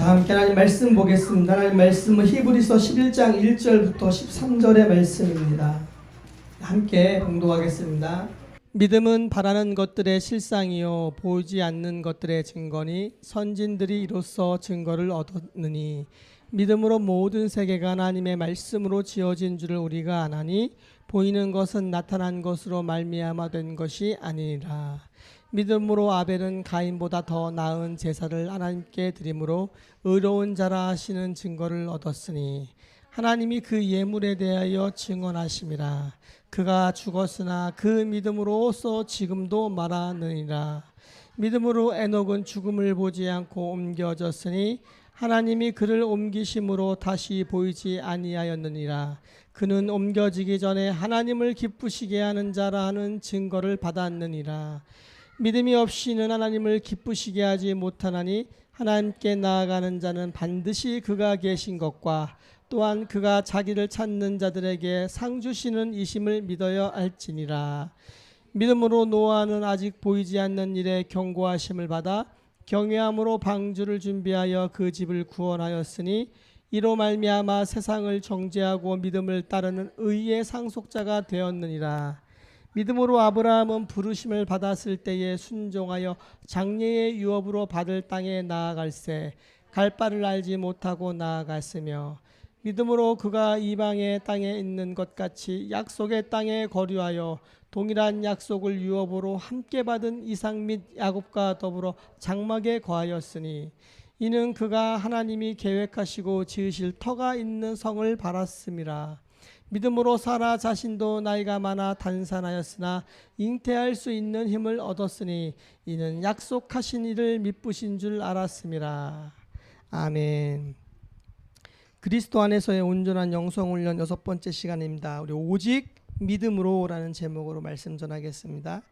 다 함께 하나님 말씀 보겠습니다. 하나님 말씀은 히브리서 11장 1절부터 13절의 말씀입니다. 함께 봉독하겠습니다. 믿음은 바라는 것들의 실상이요 보이지 않는 것들의 증거니 선진들이 이로써 증거를 얻었느니 믿음으로 모든 세계가 하나님의 말씀으로 지어진 줄을 우리가 아나니 보이는 것은 나타난 것으로 말미암아 된 것이 아니니라. 믿음으로 아벨은 가인보다 더 나은 제사를 하나님께 드림으로 의로운 자라 하시는 증거를 얻었으니 하나님이 그 예물에 대하여 증언하심이라. 그가 죽었으나 그 믿음으로서 지금도 말하느니라. 믿음으로 에녹은 죽음을 보지 않고 옮겨졌으니 하나님이 그를 옮기심으로 다시 보이지 아니하였느니라. 그는 옮겨지기 전에 하나님을 기쁘시게 하는 자라 하는 증거를 받았느니라. 믿음이 없이는 하나님을 기쁘시게 하지 못하나니 하나님께 나아가는 자는 반드시 그가 계신 것과 또한 그가 자기를 찾는 자들에게 상 주시는 이심을 믿어야 할지니라. 믿음으로 노아는 아직 보이지 않는 일에 경고하심을 받아 경외함으로 방주를 준비하여 그 집을 구원하였으니 이로 말미암아 세상을 정죄하고 믿음을 따르는 의의 상속자가 되었느니라. 믿음으로 아브라함은 부르심을 받았을 때에 순종하여 장래의 유업으로 받을 땅에 나아갈새 갈 바를 알지 못하고 나아갔으며 믿음으로 그가 이방의 땅에 있는 것 같이 약속의 땅에 거류하여 동일한 약속을 유업으로 함께 받은 이삭 및 야곱과 더불어 장막에 거하였으니 이는 그가 하나님이 계획하시고 지으실 터가 있는 성을 바랐음이라. 믿음으로 사라 자신도 나이가 많아 단산하였으나 잉태할 수 있는 힘을 얻었으니 이는 약속하신 이를 미쁘신 줄 알았음이라. 아멘. 그리스도 안에서의 온전한 영성훈련 6번째 시간입니다. 우리 오직 믿음으로라는 제목으로 말씀 전하겠습니다.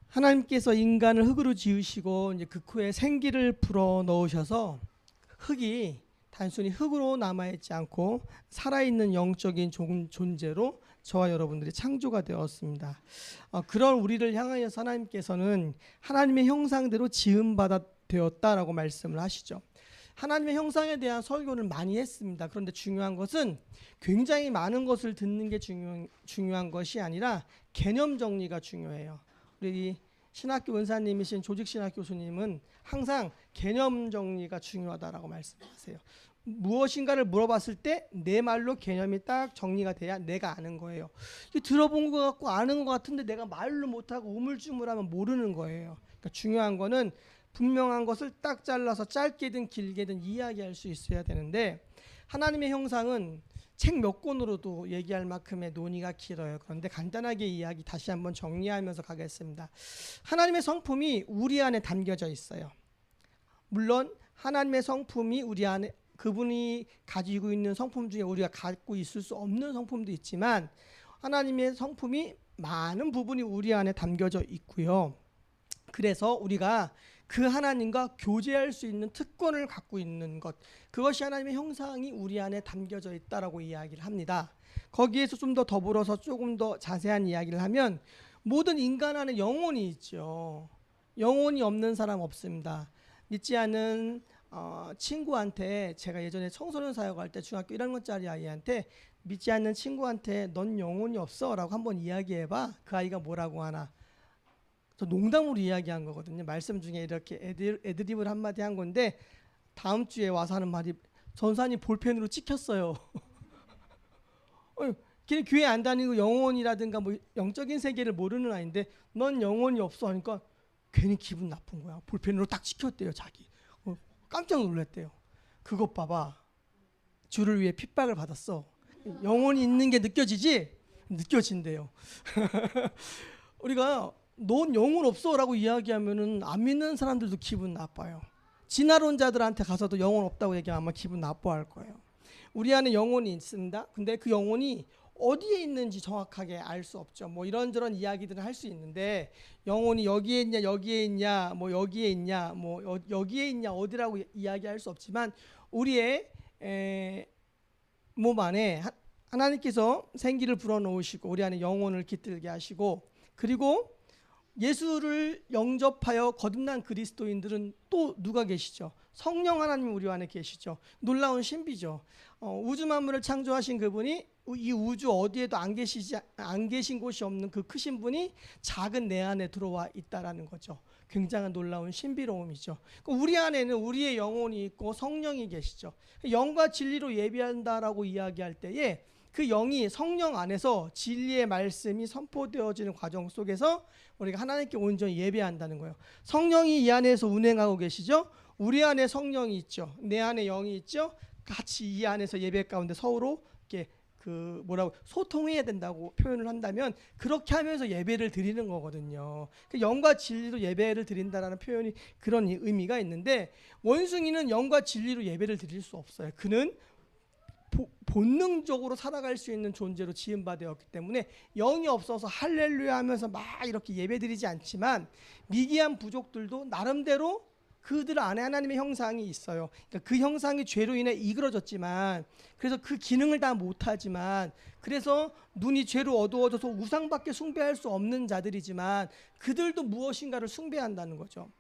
하나님께서 인간을 흙으로 지으시고 이제 그 후에 생기를 불어 넣으셔서 흙이 단순히 흙으로 남아있지 않고 살아있는 영적인 존재로 저와 여러분들이 창조가 되었습니다. 그런 우리를 향하여서 하나님께서는 하나님의 형상대로 지음받아 되었다라고 말씀을 하시죠. 하나님의 형상에 대한 설교를 많이 했습니다. 그런데 중요한 것은 굉장히 많은 것을 듣는 게 중요한 것이 아니라 개념 정리가 중요해요. 우리 신학교 은사님이신 조직신학 교수님은 항상 개념 정리가 중요하다라고 말씀하세요. 무엇인가를 물어봤을 때 내 말로 개념이 딱 정리가 돼야 내가 아는 거예요. 들어본 것 같고 아는 것 같은데 내가 말로 못하고 우물쭈물하면 모르는 거예요. 그러니까 중요한 거는 분명한 것을 딱 잘라서 짧게든 길게든 이야기할 수 있어야 되는데 하나님의 형상은 책 몇 권으로도 얘기할 만큼의 논의가 길어요. 그런데 간단하게 이야기 다시 한번 정리하면서 가겠습니다. 하나님의 성품이 우리 안에 담겨져 있어요. 물론 하나님의 성품이 우리 안에 그분이 가지고 있는 성품 중에 우리가 갖고 있을 수 없는 성품도 있지만 하나님의 성품이 많은 부분이 우리 안에 담겨져 있고요. 그래서 우리가 그 하나님과 교제할 수 있는 특권을 갖고 있는 것, 그것이 하나님의 형상이 우리 안에 담겨져 있다라고 이야기를 합니다. 거기에서 좀 더 더불어서 조금 더 자세한 이야기를 하면 모든 인간 안에 영혼이 있죠. 영혼이 없는 사람 없습니다. 믿지 않는 친구한테, 제가 예전에 청소년 사역할 때 중학교 1학년짜리 아이한테 믿지 않는 친구한테 넌 영혼이 없어 라고 한번 이야기해봐. 그 아이가 뭐라고 하나. 저 농담으로 이야기한 거거든요. 말씀 중에 이렇게 애드립을 한마디 한 건데 다음 주에 와서 하는 말이 전사님 볼펜으로 찍혔어요. 걔는 교회 안 다니고 영혼이라든가 뭐 영적인 세계를 모르는 아이인데 넌 영혼이 없어 하니까 괜히 기분 나쁜 거야. 볼펜으로 딱 찍혔대요. 자기. 깜짝 놀랐대요. 그것 봐봐. 주를 위해 핍박을 받았어. 영혼이 있는 게 느껴지지? 느껴진대요. 우리가 넌 영혼 없어 라고 이야기하면은 안 믿는 사람들도 기분 나빠요. 진화론자들한테 가서도 영혼 없다고 얘기하면 아마 기분 나빠할 거예요. 우리 안에 영혼이 있습니다. 근데 그 영혼이 어디에 있는지 정확하게 알 수 없죠. 뭐 이런저런 이야기들을 할 수 있는데 영혼이 여기에 있냐 여기에 있냐 뭐 여기에 있냐 뭐 여기에 있냐 어디라고 이야기할 수 없지만 우리의 몸 안에 하나님께서 생기를 불어넣으시고 우리 안에 영혼을 깃들게 하시고 그리고 예수를 영접하여 거듭난 그리스도인들은 또 누가 계시죠? 성령 하나님이 우리 안에 계시죠. 놀라운 신비죠. 우주 만물을 창조하신 그분이 이 우주 어디에도 안 계신 곳이 없는 그 크신 분이 작은 내 안에 들어와 있다라는 거죠. 굉장한 놀라운 신비로움이죠. 우리 안에는 우리의 영혼이 있고 성령이 계시죠. 영과 진리로 예배한다라고 이야기할 때에 그 영이 성령 안에서 진리의 말씀이 선포되어지는 과정 속에서 우리가 하나님께 온전히 예배한다는 거예요. 성령이 이 안에서 운행하고 계시죠. 우리 안에 성령이 있죠. 내 안에 영이 있죠. 같이 이 안에서 예배 가운데 서로 이렇게 소통해야 된다고 표현을 한다면 그렇게 하면서 예배를 드리는 거거든요. 영과 진리로 예배를 드린다라는 표현이 그런 의미가 있는데, 원숭이는 영과 진리로 예배를 드릴 수 없어요. 그는 본능적으로 살아갈 수 있는 존재로 지음받았기 때문에 영이 없어서 할렐루야 하면서 막 이렇게 예배드리지 않지만, 미개한 부족들도 나름대로 그들 안에 하나님의 형상이 있어요. 그러니까 그 형상이 죄로 인해 이그러졌지만, 그래서 그 기능을 다 못하지만, 그래서 눈이 죄로 어두워져서 우상밖에 숭배할 수 없는 자들이지만 그들도 무엇인가를 숭배한다는 거죠.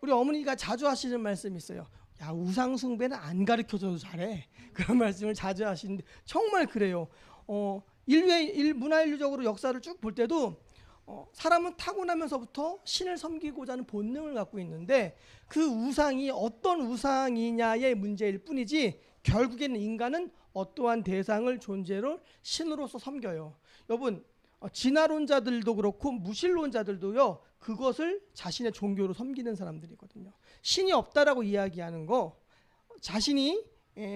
우리 어머니가 자주 하시는 말씀이 있어요. 야, 우상 숭배는 안 가르쳐줘도 잘해. 그런 말씀을 자주 하시는데 정말 그래요. 문화인류적으로 역사를 쭉 볼 때도 사람은 타고나면서부터 신을 섬기고자 하는 본능을 갖고 있는데, 그 우상이 어떤 우상이냐의 문제일 뿐이지 결국에는 인간은 어떠한 대상을 존재로 신으로서 섬겨요. 여러분, 진화론자들도 그렇고 무신론자들도요, 그것을 자신의 종교로 섬기는 사람들이거든요. 신이 없다라고 이야기하는 거, 자신이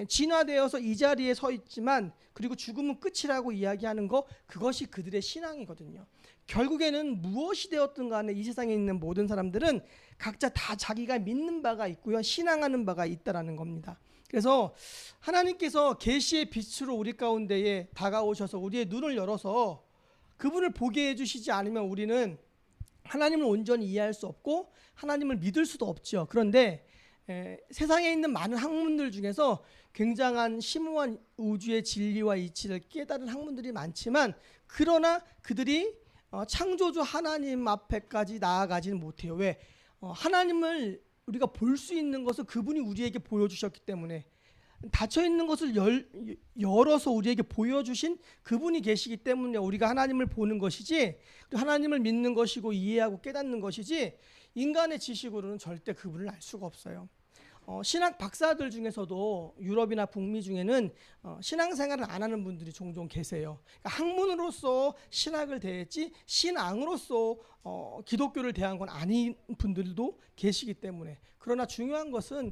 진화되어서 이 자리에 서 있지만 그리고 죽음은 끝이라고 이야기하는 거, 그것이 그들의 신앙이거든요. 결국에는 무엇이 되었든 간에 이 세상에 있는 모든 사람들은 각자 다 자기가 믿는 바가 있고요, 신앙하는 바가 있다라는 겁니다. 그래서 하나님께서 계시의 빛으로 우리 가운데에 다가오셔서 우리의 눈을 열어서 그분을 보게 해주시지 않으면 우리는 하나님을 온전히 이해할 수 없고 하나님을 믿을 수도 없죠. 그런데 세상에 있는 많은 학문들 중에서 굉장한 심오한 우주의 진리와 이치를 깨달은 학문들이 많지만, 그러나 그들이 창조주 하나님 앞에까지 나아가지는 못해요. 왜? 하나님을 우리가 볼 수 있는 것을 그분이 우리에게 보여주셨기 때문에, 닫혀있는 것을 열어서 우리에게 보여주신 그분이 계시기 때문에 우리가 하나님을 보는 것이지, 하나님을 믿는 것이고 이해하고 깨닫는 것이지, 인간의 지식으로는 절대 그분을 알 수가 없어요. 신학 박사들 중에서도 유럽이나 북미 중에는 신앙생활을 안 하는 분들이 종종 계세요. 그러니까 학문으로서 신학을 대했지 신앙으로서 기독교를 대한 건 아닌 분들도 계시기 때문에. 그러나 중요한 것은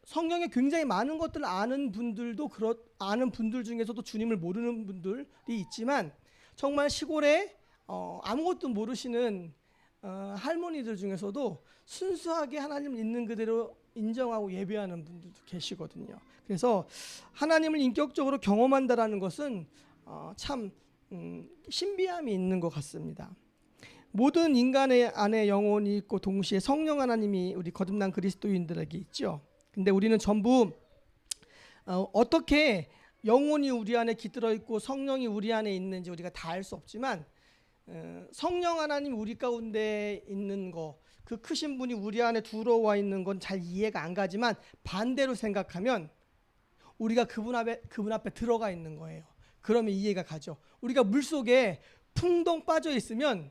성경에 굉장히 많은 것들을 아는 분들도 아는 분들 중에서도 주님을 모르는 분들이 있지만, 정말 시골에 아무것도 모르시는 할머니들 중에서도 순수하게 하나님을 있는 그대로 인정하고 예배하는 분들도 계시거든요. 그래서 하나님을 인격적으로 경험한다라는 것은 참 신비함이 있는 것 같습니다. 모든 인간의 안에 영혼이 있고 동시에 성령 하나님이 우리 거듭난 그리스도인들에게 있죠. 근데 우리는 전부 어떻게 영혼이 우리 안에 깃들어 있고 성령이 우리 안에 있는지 우리가 다 알 수 없지만, 성령 하나님 우리 가운데 있는 거, 그 크신 분이 우리 안에 들어와 있는 건 잘 이해가 안 가지만, 반대로 생각하면 우리가 그분 앞에 들어가 있는 거예요. 그러면 이해가 가죠. 우리가 물속에 풍덩 빠져 있으면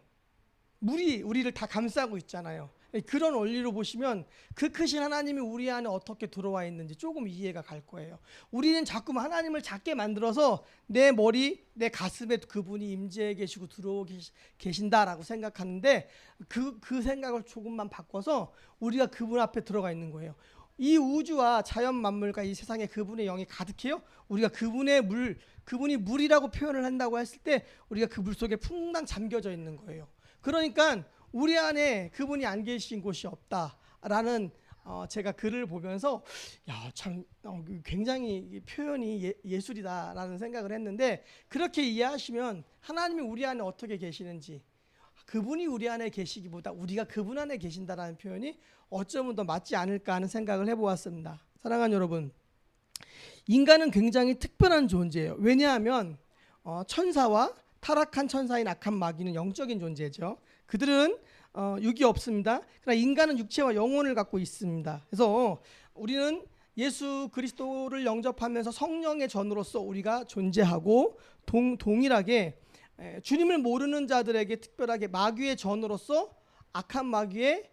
물이 우리를 다 감싸고 있잖아요. 그런 원리로 보시면 그 크신 하나님이 우리 안에 어떻게 들어와 있는지 조금 이해가 갈 거예요. 우리는 자꾸 하나님을 작게 만들어서 내 머리, 내 가슴에 그분이 임재해 계시고 들어오 계신다라고 생각하는데, 그 생각을 조금만 바꿔서 우리가 그분 앞에 들어가 있는 거예요. 이 우주와 자연 만물과 이 세상에 그분의 영이 가득해요. 우리가 그분이 물이라고 표현을 한다고 했을 때 우리가 그 물 속에 풍랑 잠겨져 있는 거예요. 그러니까 우리 안에 그분이 안 계신 곳이 없다라는, 제가 글을 보면서 참 굉장히 표현이 예술이다라는 생각을 했는데, 그렇게 이해하시면 하나님이 우리 안에 어떻게 계시는지, 그분이 우리 안에 계시기보다 우리가 그분 안에 계신다라는 표현이 어쩌면 더 맞지 않을까 하는 생각을 해보았습니다. 사랑하는 여러분, 인간은 굉장히 특별한 존재예요. 왜냐하면 천사와 타락한 천사인 악한 마귀는 영적인 존재죠. 그들은 육이 없습니다. 그러나 인간은 육체와 영혼을 갖고 있습니다. 그래서 우리는 예수 그리스도를 영접하면서 성령의 전으로서 우리가 존재하고 동일하게 주님을 모르는 자들에게 특별하게 마귀의 전으로서 악한 마귀의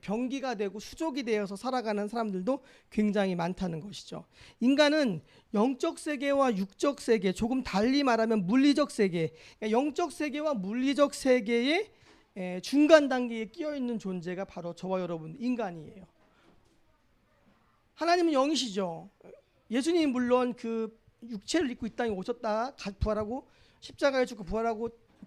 병기가 되고 수족이 되어서 살아가는 사람들도 굉장히 많다는 것이죠. 인간은 영적 세계와 육적 세계, 조금 달리 말하면 물리적 세계, 영적 세계와 물리적 세계의 중간 단계에 끼어 있는 존재가 바로 저와 여러분 인간이에요. 하나님은 영이시죠. 예수님이 물론 그 육체를 입고 이 땅에 오셨다 부활하고 십자가에 죽고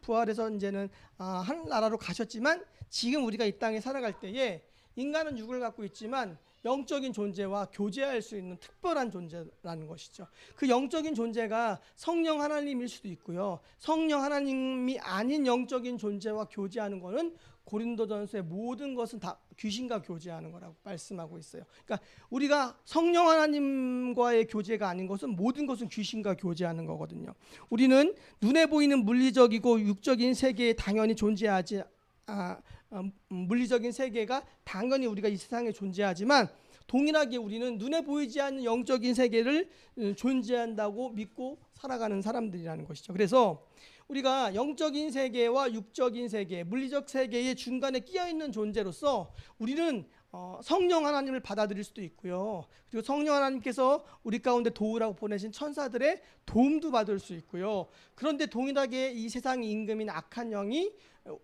부활해서 이제는 하늘나라로 가셨지만, 지금 우리가 이 땅에 살아갈 때에 인간은 육을 갖고 있지만 영적인 존재와 교제할 수 있는 특별한 존재라는 것이죠. 그 영적인 존재가 성령 하나님일 수도 있고요, 성령 하나님이 아닌 영적인 존재와 교제하는 것은 고린도전서의 모든 것은 다 귀신과 교제하는 거라고 말씀하고 있어요. 그러니까 우리가 성령 하나님과의 교제가 아닌 것은 모든 것은 귀신과 교제하는 거거든요. 우리는 눈에 보이는 물리적이고 육적인 세계에 당연히 존재하지 물리적인 세계가 당연히 우리가 이 세상에 존재하지만, 동일하게 우리는 눈에 보이지 않는 영적인 세계를 존재한다고 믿고 살아가는 사람들이라는 것이죠. 그래서 우리가 영적인 세계와 육적인 세계, 물리적 세계의 중간에 끼어 있는 존재로서 우리는 성령 하나님을 받아들일 수도 있고요, 그리고 성령 하나님께서 우리 가운데 도우라고 보내신 천사들의 도움도 받을 수 있고요. 그런데 동일하게 이 세상의 임금인 악한 영이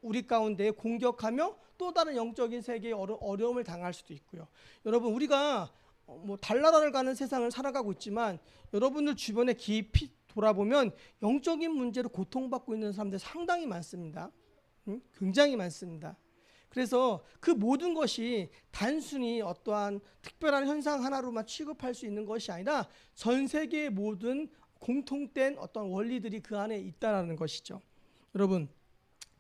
우리 가운데 공격하며 또 다른 영적인 세계에 어려움을 당할 수도 있고요. 여러분, 우리가 달나라를 가는 세상을 살아가고 있지만 여러분들 주변에 깊이 돌아보면 영적인 문제로 고통받고 있는 사람들 상당히 많습니다. 굉장히 많습니다. 그래서 그 모든 것이 단순히 어떠한 특별한 현상 하나로만 취급할 수 있는 것이 아니라 전 세계의 모든 공통된 어떤 원리들이 그 안에 있다라는 것이죠. 여러분,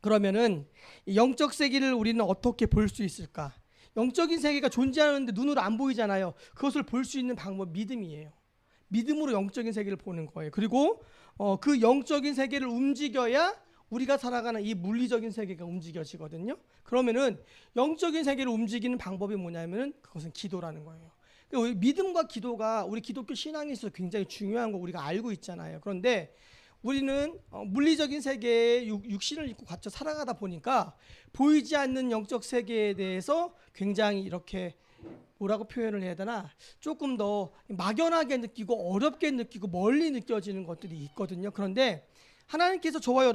그러면은 영적 세계를 우리는 어떻게 볼 수 있을까? 영적인 세계가 존재하는데 눈으로 안 보이잖아요. 그것을 볼 수 있는 방법 믿음이에요. 믿음으로 영적인 세계를 보는 거예요. 그리고 그 영적인 세계를 움직여야 우리가 살아가는 이 물리적인 세계가 움직여지거든요. 그러면은 영적인 세계를 움직이는 방법이 뭐냐면은 그것은 기도라는 거예요. 믿음과 기도가 우리 기독교 신앙에 있어서 굉장히 중요한 거 우리가 알고 있잖아요. 그런데 우리는 물리적인 세계에 육신을 입고 갇혀 살아가다 보니까 보이지 않는 영적 세계에 대해서 굉장히 이렇게 뭐라고 표현을 해야 되나, 조금 더 막연하게 느끼고 어렵게 느끼고 멀리 느껴지는 것들이 있거든요. 그런데 하나님께서 저와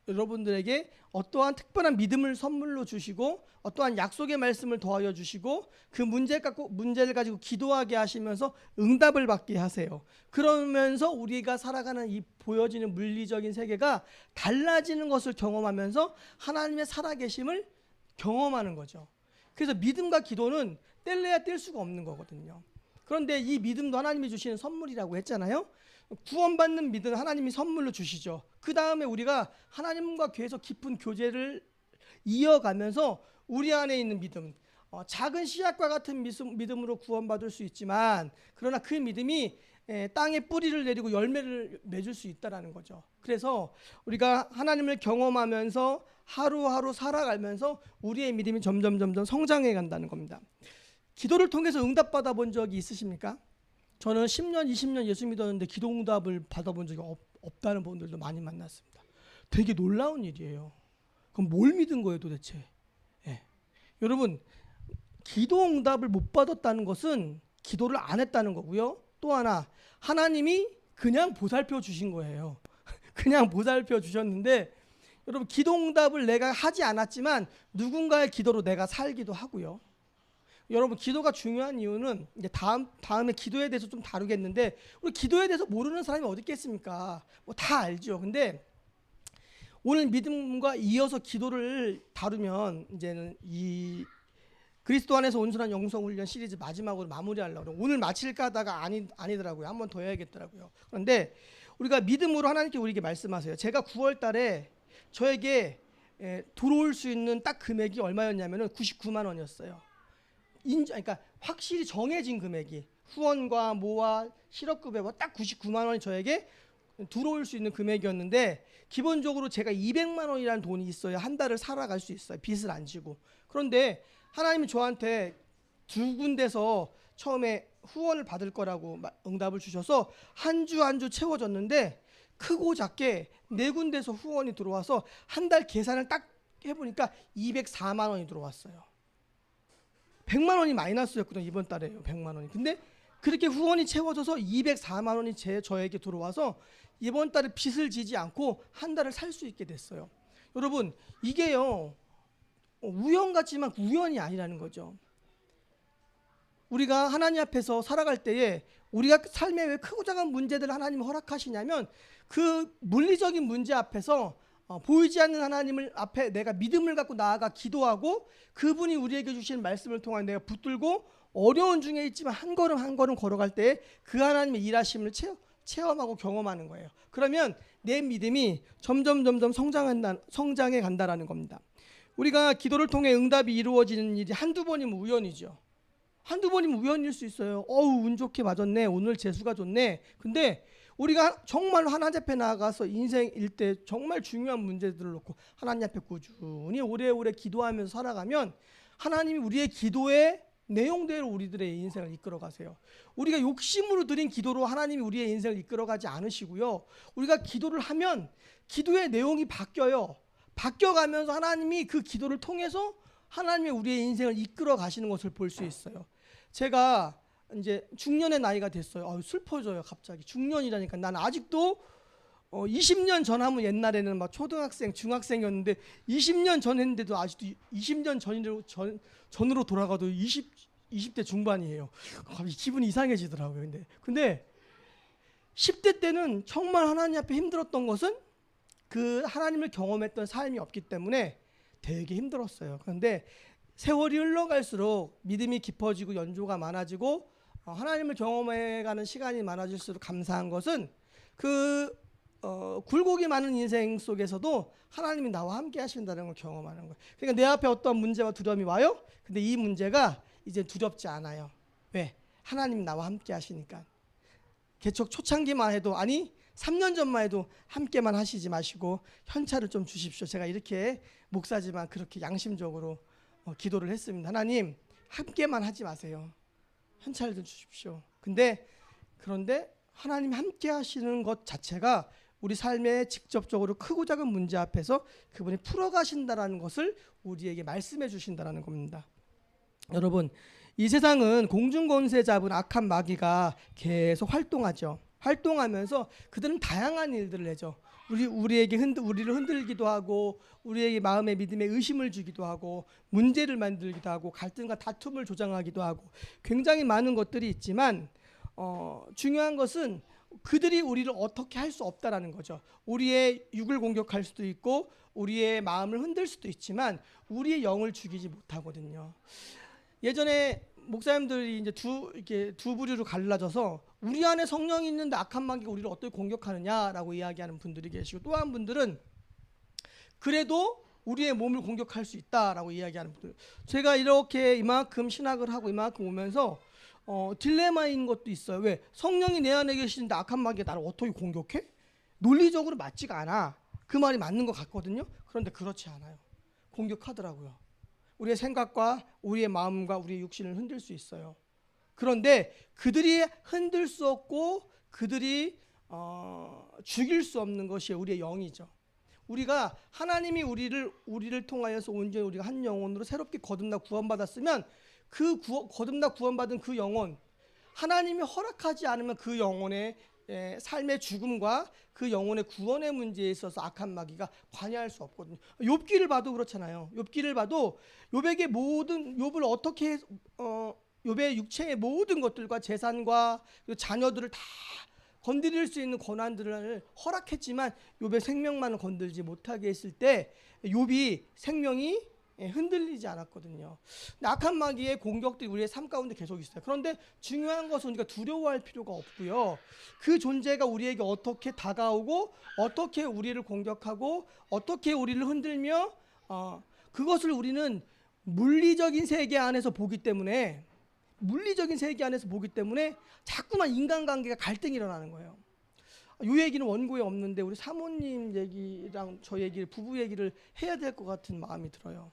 여러분들에게 어떠한 특별한 믿음을 선물로 주시고 어떠한 약속의 말씀을 더하여 주시고 그 문제를 가지고 기도하게 하시면서 응답을 받게 하세요. 그러면서 우리가 살아가는 이 보여지는 물리적인 세계가 달라지는 것을 경험하면서 하나님의 살아계심을 경험하는 거죠. 그래서 믿음과 기도는 뗄래야 뗄 수가 없는 거거든요. 그런데 이 믿음도 하나님이 주시는 선물이라고 했잖아요. 구원받는 믿음 하나님이 선물로 주시죠. 그 다음에 우리가 하나님과 계속 깊은 교제를 이어가면서 우리 안에 있는 믿음, 작은 씨앗과 같은 믿음으로 구원받을 수 있지만, 그러나 그 믿음이 땅에 뿌리를 내리고 열매를 맺을 수 있다는 거죠. 그래서 우리가 하나님을 경험하면서 하루하루 살아가면서 우리의 믿음이 점점 성장해 간다는 겁니다. 기도를 통해서 응답받아 본 적이 있으십니까? 저는 10년, 20년 예수 믿었는데 기도 응답을 받아본 적이 없다는 분들도 많이 만났습니다. 되게 놀라운 일이에요. 그럼 뭘 믿은 거예요 도대체? 여러분, 기도 응답을 못 받았다는 것은 기도를 안 했다는 거고요. 또 하나, 하나님이 그냥 보살펴 주신 거예요. 그냥 보살펴 주셨는데, 여러분, 기도 응답을 내가 하지 않았지만 누군가의 기도로 내가 살기도 하고요. 여러분, 기도가 중요한 이유는 이제 다음에 기도에 대해서 좀 다루겠는데, 우리 기도에 대해서 모르는 사람이 어디 있겠습니까? 다 알죠. 근데 오늘 믿음과 이어서 기도를 다루면 이제는 이 그리스도 안에서 온전한 영성훈련 시리즈 마지막으로 마무리하려고 오늘 마칠까 하다가 아니더라고요. 한 번 더 해야겠더라고요. 그런데 우리가 믿음으로 하나님께 우리에게 말씀하세요. 제가 9월 달에 저에게 들어올 수 있는 딱 금액이 얼마였냐면 99만 원이었어요. 그러니까 확실히 정해진 금액이 후원과 모와 실업급여와 딱 99만 원이 저에게 들어올 수 있는 금액이었는데 기본적으로 제가 200만 원이라는 돈이 있어야 한 달을 살아갈 수 있어요. 빚을 안 지고. 그런데 하나님이 저한테 두 군데서 처음에 후원을 받을 거라고 응답을 주셔서 한 주 한 주 채워졌는데 크고 작게 네 군데서 후원이 들어와서 한 달 계산을 딱 해보니까 204만 원이 들어왔어요. 100만 원이 마이너스였거든요. 이번 달에요. 100만 원이. 근데 그렇게 후원이 채워져서 204만 원이 저에게 들어와서 이번 달에 빚을 지지 않고 한 달을 살 수 있게 됐어요. 여러분, 이게요, 우연 같지만 우연이 아니라는 거죠. 우리가 하나님 앞에서 살아갈 때에 우리가 삶에 왜 크고 작은 문제들을 하나님이 허락하시냐면 그 물리적인 문제 앞에서 보이지 않는 하나님을 앞에 내가 믿음을 갖고 나아가 기도하고 그분이 우리에게 주신 말씀을 통해 내가 붙들고 어려운 중에 있지만 한 걸음 한 걸음 걸어갈 때 그 하나님의 일하심을 체험하고 경험하는 거예요. 그러면 내 믿음이 점점 성장해 간다라는 겁니다. 우리가 기도를 통해 응답이 이루어지는 일이 한두 번이면 우연이죠. 한두 번이면 우연일 수 있어요. 운 좋게 맞았네. 오늘 재수가 좋네. 근데 우리가 정말 하나님 앞에 나아가서 인생일 때 정말 중요한 문제들을 놓고 하나님 앞에 꾸준히 오래오래 기도하면서 살아가면 하나님이 우리의 기도의 내용대로 우리들의 인생을 이끌어 가세요. 우리가 욕심으로 드린 기도로 하나님이 우리의 인생을 이끌어 가지 않으시고요. 우리가 기도를 하면 기도의 내용이 바뀌어요. 바뀌어가면서 하나님이 그 기도를 통해서 하나님의 우리의 인생을 이끌어 가시는 것을 볼 수 있어요. 제가 이제 중년의 나이가 됐어요. 슬퍼져요. 갑자기 중년이라니까. 난 아직도 20년 전 하면 옛날에는 막 초등학생, 중학생이었는데 20년 전 했는데도 아직도 20년 전으로 돌아가도 20대 중반이에요. 기분이 이상해지더라고요. 근데 10대 때는 정말 하나님 앞에 힘들었던 것은 그 하나님을 경험했던 삶이 없기 때문에 되게 힘들었어요. 그런데 세월이 흘러갈수록 믿음이 깊어지고 연조가 많아지고 하나님을 경험해가는 시간이 많아질수록 감사한 것은 굴곡이 많은 인생 속에서도 하나님이 나와 함께 하신다는 걸 경험하는 거예요. 그러니까 내 앞에 어떤 문제와 두려움이 와요. 근데 이 문제가 이제 두렵지 않아요. 왜? 하나님이 나와 함께 하시니까. 개척 초창기만 해도 3년 전만 해도 함께만 하시지 마시고 현찰을 좀 주십시오. 제가 이렇게 목사지만 그렇게 양심적으로 기도를 했습니다. 하나님 함께만 하지 마세요. 현찰을 좀 주십시오. 그런데 하나님 함께 하시는 것 자체가 우리 삶에 직접적으로 크고 작은 문제 앞에서 그분이 풀어가신다라는 것을 우리에게 말씀해 주신다라는 겁니다. 여러분, 이 세상은 공중권세 잡은 악한 마귀가 계속 활동하죠. 활동하면서 그들은 다양한 일들을 해죠. 우리를 흔들기도 하고 우리에게 마음의 믿음에 의심을 주기도 하고 문제를 만들기도 하고 갈등과 다툼을 조장하기도 하고 굉장히 많은 것들이 있지만 중요한 것은 그들이 우리를 어떻게 할 수 없다라는 거죠. 우리의 육을 공격할 수도 있고 우리의 마음을 흔들 수도 있지만 우리의 영을 죽이지 못하거든요. 예전에 목사님들이 이제 두 부류로 갈라져서 우리 안에 성령이 있는데 악한 마귀가 우리를 어떻게 공격하느냐라고 이야기하는 분들이 계시고 또 한 분들은 그래도 우리의 몸을 공격할 수 있다라고 이야기하는 분들. 제가 이렇게 이만큼 신학을 하고 이만큼 오면서 딜레마인 것도 있어요. 왜? 성령이 내 안에 계시는데 악한 마귀가 나를 어떻게 공격해? 논리적으로 맞지가 않아. 그 말이 맞는 것 같거든요. 그런데 그렇지 않아요. 공격하더라고요. 우리의 생각과 우리의 마음과 우리의 육신을 흔들 수 있어요. 그런데 그들이 흔들 수 없고 그들이 죽일 수 없는 것이 우리의 영이죠. 우리가 하나님이 우리를 통하여서 온전히 우리가 한 영혼으로 새롭게 거듭나 구원받았으면 거듭나 구원받은 그 영혼, 하나님이 허락하지 않으면 그 영혼의 삶의 죽음과 그 영혼의 구원의 문제에 있어서 악한 마귀가 관여할 수 없거든요. 욥기를 봐도 그렇잖아요. 욥기를 봐도 욥을 어떻게 욥의 육체의 모든 것들과 재산과 자녀들을 다 건드릴 수 있는 권한들을 허락했지만 욥의 생명만을 건들지 못하게 했을 때 욥이 생명이 흔들리지 않았거든요. 근데 악한 마귀의 공격들이 우리의 삶 가운데 계속 있어요. 그런데 중요한 것은 우리가 두려워할 필요가 없고요. 그 존재가 우리에게 어떻게 다가오고 어떻게 우리를 공격하고 어떻게 우리를 흔들며 그것을 우리는 물리적인 세계 안에서 보기 때문에 자꾸만 인간관계가 갈등이 일어나는 거예요. 이 얘기는 원고에 없는데 우리 사모님 얘기랑 저 얘기를, 부부 얘기를 해야 될 것 같은 마음이 들어요.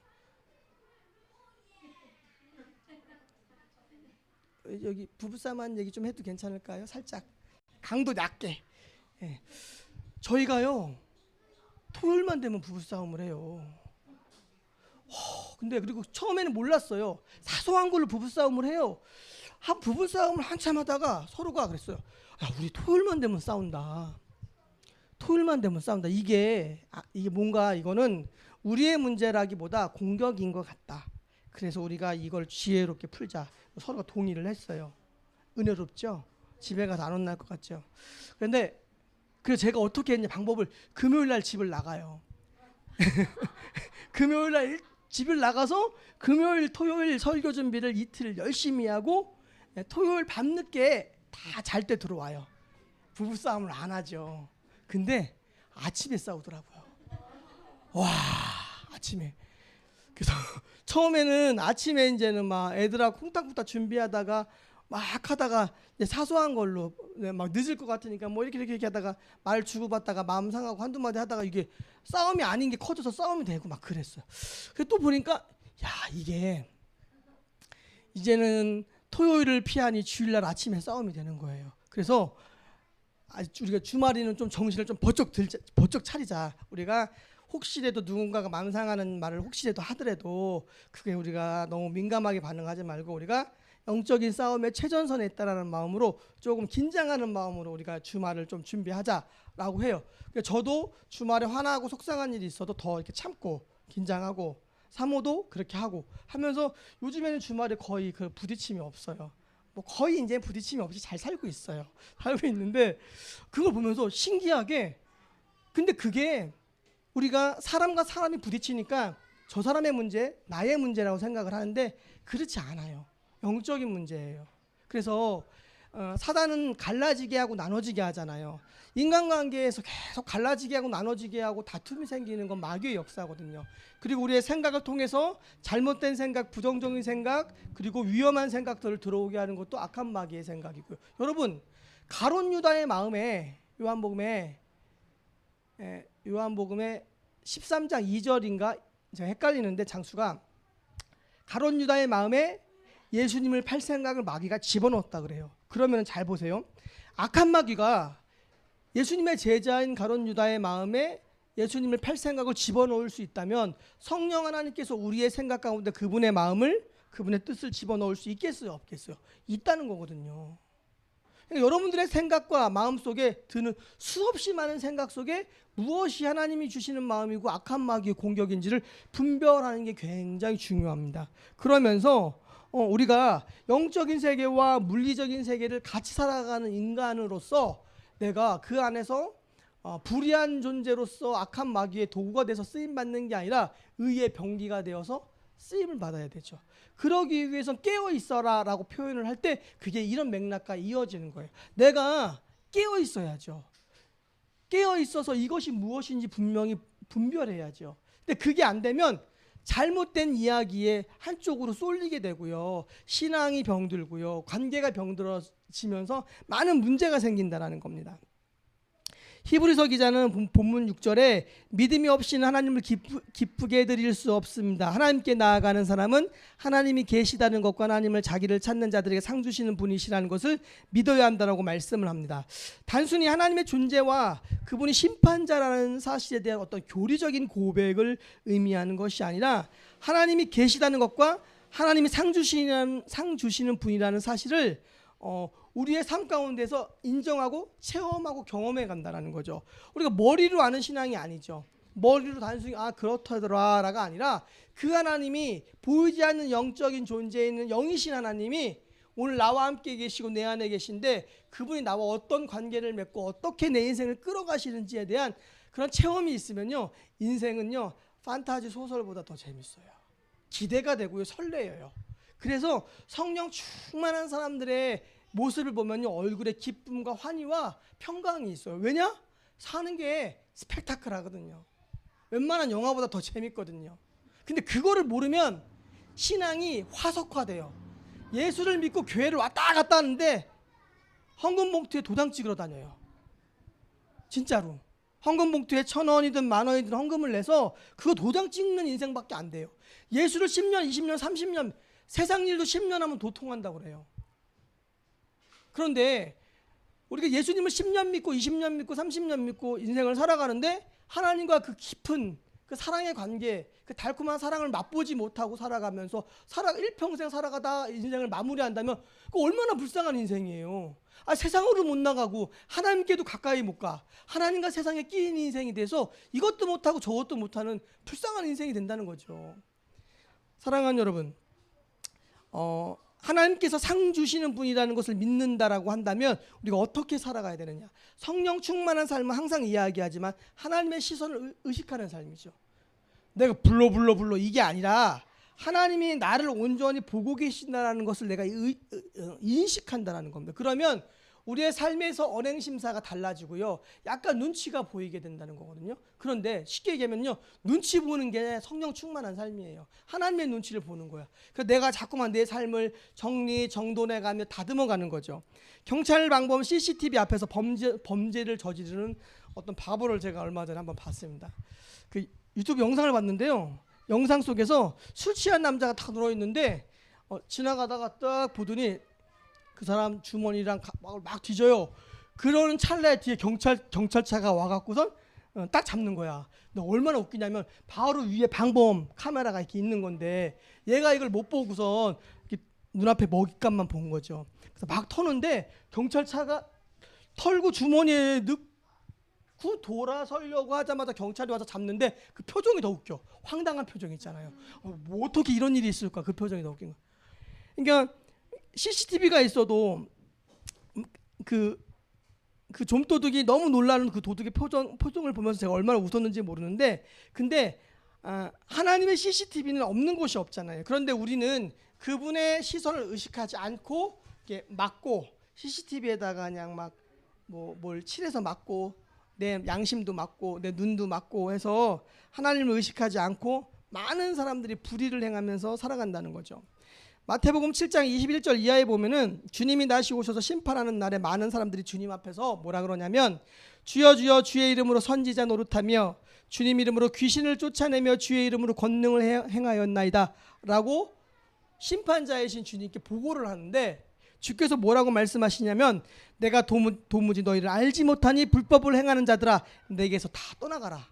여기 부부싸움한 얘기 좀 해도 괜찮을까요? 살짝 강도 낮게. 예. 저희가요 토요일만 되면 부부싸움을 해요. 근데 그리고 처음에는 몰랐어요. 사소한 걸로 부부싸움을 해요. 부부싸움을 한참 하다가 서로가 그랬어요. 야, 우리 토요일만 되면 싸운다. 토요일만 되면 싸운다. 이게 뭔가 이거는 우리의 문제라기보다 공격인 것 같다. 그래서 우리가 이걸 지혜롭게 풀자. 서로가 동의를 했어요. 은혜롭죠? 집에 가서 안 혼날 것 같죠? 그런데 그래서 제가 어떻게 했냐, 방법을, 금요일 날 집을 나가요. 금요일 날 집을 나가서 금요일 토요일 설교 준비를 이틀 열심히 하고 토요일 밤늦게 다 잘 때 들어와요. 부부싸움을 안 하죠. 근데 아침에 싸우더라고요. 와, 아침에. 그래서 처음에는 아침에 이제는 막 애들하고 쿵딱쿵딱 준비하다가 막 하다가 사소한 걸로 막 늦을 것 같으니까 뭐 이렇게 하다가 말 주고받다가 마음 상하고 한두 마디 하다가 이게 싸움이 아닌 게 커져서 싸움이 되고 막 그랬어요. 그래서 또 보니까 야, 이게 이제는 토요일을 피하니 주일날 아침에 싸움이 되는 거예요. 그래서 우리가 주말에는 좀 정신을 좀 버쩍 차리자. 우리가 혹시라도 누군가가 마음 상하는 말을 혹시라도 하더라도 그게 우리가 너무 민감하게 반응하지 말고 우리가 영적인 싸움에 최전선에 있다라는 마음으로 조금 긴장하는 마음으로 우리가 주말을 좀 준비하자라고 해요. 저도 주말에 화나고 속상한 일이 있어도 더 이렇게 참고 긴장하고 사모도 그렇게 하고 하면서 요즘에는 주말에 거의 그 부딪힘이 없어요. 뭐 거의 이제 부딪힘이 없이 잘 살고 있어요. 살고 있는데 그걸 보면서 신기하게, 근데 그게 우리가 사람과 사람이 부딪히니까 저 사람의 문제, 나의 문제라고 생각을 하는데 그렇지 않아요. 영적인 문제예요. 그래서 사단은 갈라지게 하고 나눠지게 하잖아요. 인간관계에서 계속 갈라지게 하고 나눠지게 하고 다툼이 생기는 건 마귀의 역사거든요. 그리고 우리의 생각을 통해서 잘못된 생각, 부정적인 생각, 그리고 위험한 생각들을 들어오게 하는 것도 악한 마귀의 생각이고요. 여러분, 가룟 유다의 마음에 요한복음에 13장 2절인가 제가 헷갈리는데 장수가 가룟 유다의 마음에 예수님을 팔 생각을 마귀가 집어넣었다 그래요. 그러면 잘 보세요. 악한 마귀가 예수님의 제자인 가룟 유다의 마음에 예수님을 팔 생각을 집어넣을 수 있다면 성령 하나님께서 우리의 생각 가운데 그분의 마음을, 그분의 뜻을 집어넣을 수 있겠어요, 없겠어요? 있다는 거거든요. 그러니까 여러분들의 생각과 마음 속에 드는 수없이 많은 생각 속에 무엇이 하나님이 주시는 마음이고 악한 마귀의 공격인지를 분별하는 게 굉장히 중요합니다. 그러면서 우리가 영적인 세계와 물리적인 세계를 같이 살아가는 인간으로서 내가 그 안에서 불의한 존재로서 악한 마귀의 도구가 돼서 쓰임받는 게 아니라 의의 병기가 되어서 쓰임을 받아야 되죠. 그러기 위해서 깨어 있어라 라고 표현을 할 때 그게 이런 맥락과 이어지는 거예요. 내가 깨어 있어야죠. 깨어 있어서 이것이 무엇인지 분명히 분별해야죠. 근데 그게 안 되면 잘못된 이야기에 한쪽으로 쏠리게 되고요. 신앙이 병들고요. 관계가 병들어지면서 많은 문제가 생긴다는 겁니다. 히브리서 기자는 본문 6절에 믿음이 없이는 하나님을 기쁘게 해드릴 수 없습니다. 하나님께 나아가는 사람은 하나님이 계시다는 것과 하나님을 자기를 찾는 자들에게 상 주시는 분이시라는 것을 믿어야 한다고 말씀을 합니다. 단순히 하나님의 존재와 그분이 심판자라는 사실에 대한 어떤 교리적인 고백을 의미하는 것이 아니라 하나님이 계시다는 것과 하나님이 상 주시는 분이라는 사실을 우리의 삶 가운데서 인정하고 체험하고 경험해 간다는 거죠. 우리가 머리로 아는 신앙이 아니죠. 머리로 단순히 그렇다더라가 아니라 그 하나님이 보이지 않는 영적인 존재에 있는 영이신 하나님이 오늘 나와 함께 계시고 내 안에 계신데 그분이 나와 어떤 관계를 맺고 어떻게 내 인생을 끌어가시는지에 대한 그런 체험이 있으면요, 인생은요 판타지 소설보다 더 재밌어요. 기대가 되고요, 설레요. 그래서 성령 충만한 사람들의 모습을 보면요, 얼굴에 기쁨과 환희와 평강이 있어요. 왜냐? 사는 게 스펙타클하거든요. 웬만한 영화보다 더 재밌거든요. 근데 그거를 모르면 신앙이 화석화돼요. 예수를 믿고 교회를 왔다 갔다 하는데 헌금 봉투에 도장 찍으러 다녀요. 진짜로. 헌금 봉투에 1,000원이든 10,000원이든 헌금을 내서 그거 도장 찍는 인생밖에 안 돼요. 예수를 10년, 20년, 30년, 세상 일도 10년 하면 도통한다고 그래요. 그런데 우리가 예수님을 10년 믿고 20년 믿고 30년 믿고 인생을 살아가는데 하나님과 그 깊은 그 사랑의 관계, 그 달콤한 사랑을 맛보지 못하고 살아가면서 일평생 살아가다 인생을 마무리한다면 그 얼마나 불쌍한 인생이에요. 세상으로 못 나가고 하나님께도 가까이 못 가. 하나님과 세상에 끼인 인생이 돼서 이것도 못하고 저것도 못하는 불쌍한 인생이 된다는 거죠. 사랑하는 여러분, 하나님께서 상 주시는 분이라는 것을 믿는다라고 한다면 우리가 어떻게 살아가야 되느냐. 성령 충만한 삶은 항상 이야기하지만 하나님의 시선을 의식하는 삶이죠. 내가 불러 이게 아니라 하나님이 나를 온전히 보고 계신다는 것을 내가 인식한다는 겁니다. 그러면 우리의 삶에서 언행심사가 달라지고요. 약간 눈치가 보이게 된다는 거거든요. 그런데 쉽게 얘기하면요. 눈치 보는 게 성령 충만한 삶이에요. 하나님의 눈치를 보는 거야. 그래서 내가 자꾸만 내 삶을 정돈해가며 다듬어가는 거죠. 경찰 방범 CCTV 앞에서 범죄를 저지르는 어떤 바보를 제가 얼마 전에 한번 봤습니다. 그 유튜브 영상을 봤는데요. 영상 속에서 술 취한 남자가 다 누워있는데 지나가다가 딱 보더니 그 사람 주머니랑 막 뒤져요. 그러는 찰나에 뒤에 경찰차가 와갖고선 딱 잡는 거야. 근데 얼마나 웃기냐면 바로 위에 방범 카메라가 이렇게 있는 건데 얘가 이걸 못 보고선 눈앞에 먹잇감만 본 거죠. 그래서 막 터는데 경찰차가 털고 주머니에 넣고 돌아서려고 하자마자 경찰이 와서 잡는데 그 표정이 더 웃겨. 황당한 표정 있잖아요. 뭐 어떻게 이런 일이 있을까? 그 표정이 더 웃긴 거야. 그러니까 CCTV가 있어도 그 좀도둑이 너무 놀라는 그 도둑의 표정을 보면서 제가 얼마나 웃었는지 모르는데, 근데 하나님의 CCTV는 없는 곳이 없잖아요. 그런데 우리는 그분의 시선을 의식하지 않고 이렇게 막고 CCTV에다가 그냥 막 뭘 칠해서 막고 내 양심도 막고 내 눈도 막고 해서 하나님을 의식하지 않고 많은 사람들이 불의를 행하면서 살아간다는 거죠. 마태복음 7장 21절 이하에 보면은 주님이 다시 오셔서 심판하는 날에 많은 사람들이 주님 앞에서 뭐라 그러냐면 주여 주여 주의 이름으로 선지자 노릇하며 주님 이름으로 귀신을 쫓아내며 주의 이름으로 권능을 행하였나이다 라고 심판자이신 주님께 보고를 하는데, 주께서 뭐라고 말씀하시냐면 내가 도무지 너희를 알지 못하니 불법을 행하는 자들아 내게서 다 떠나가라.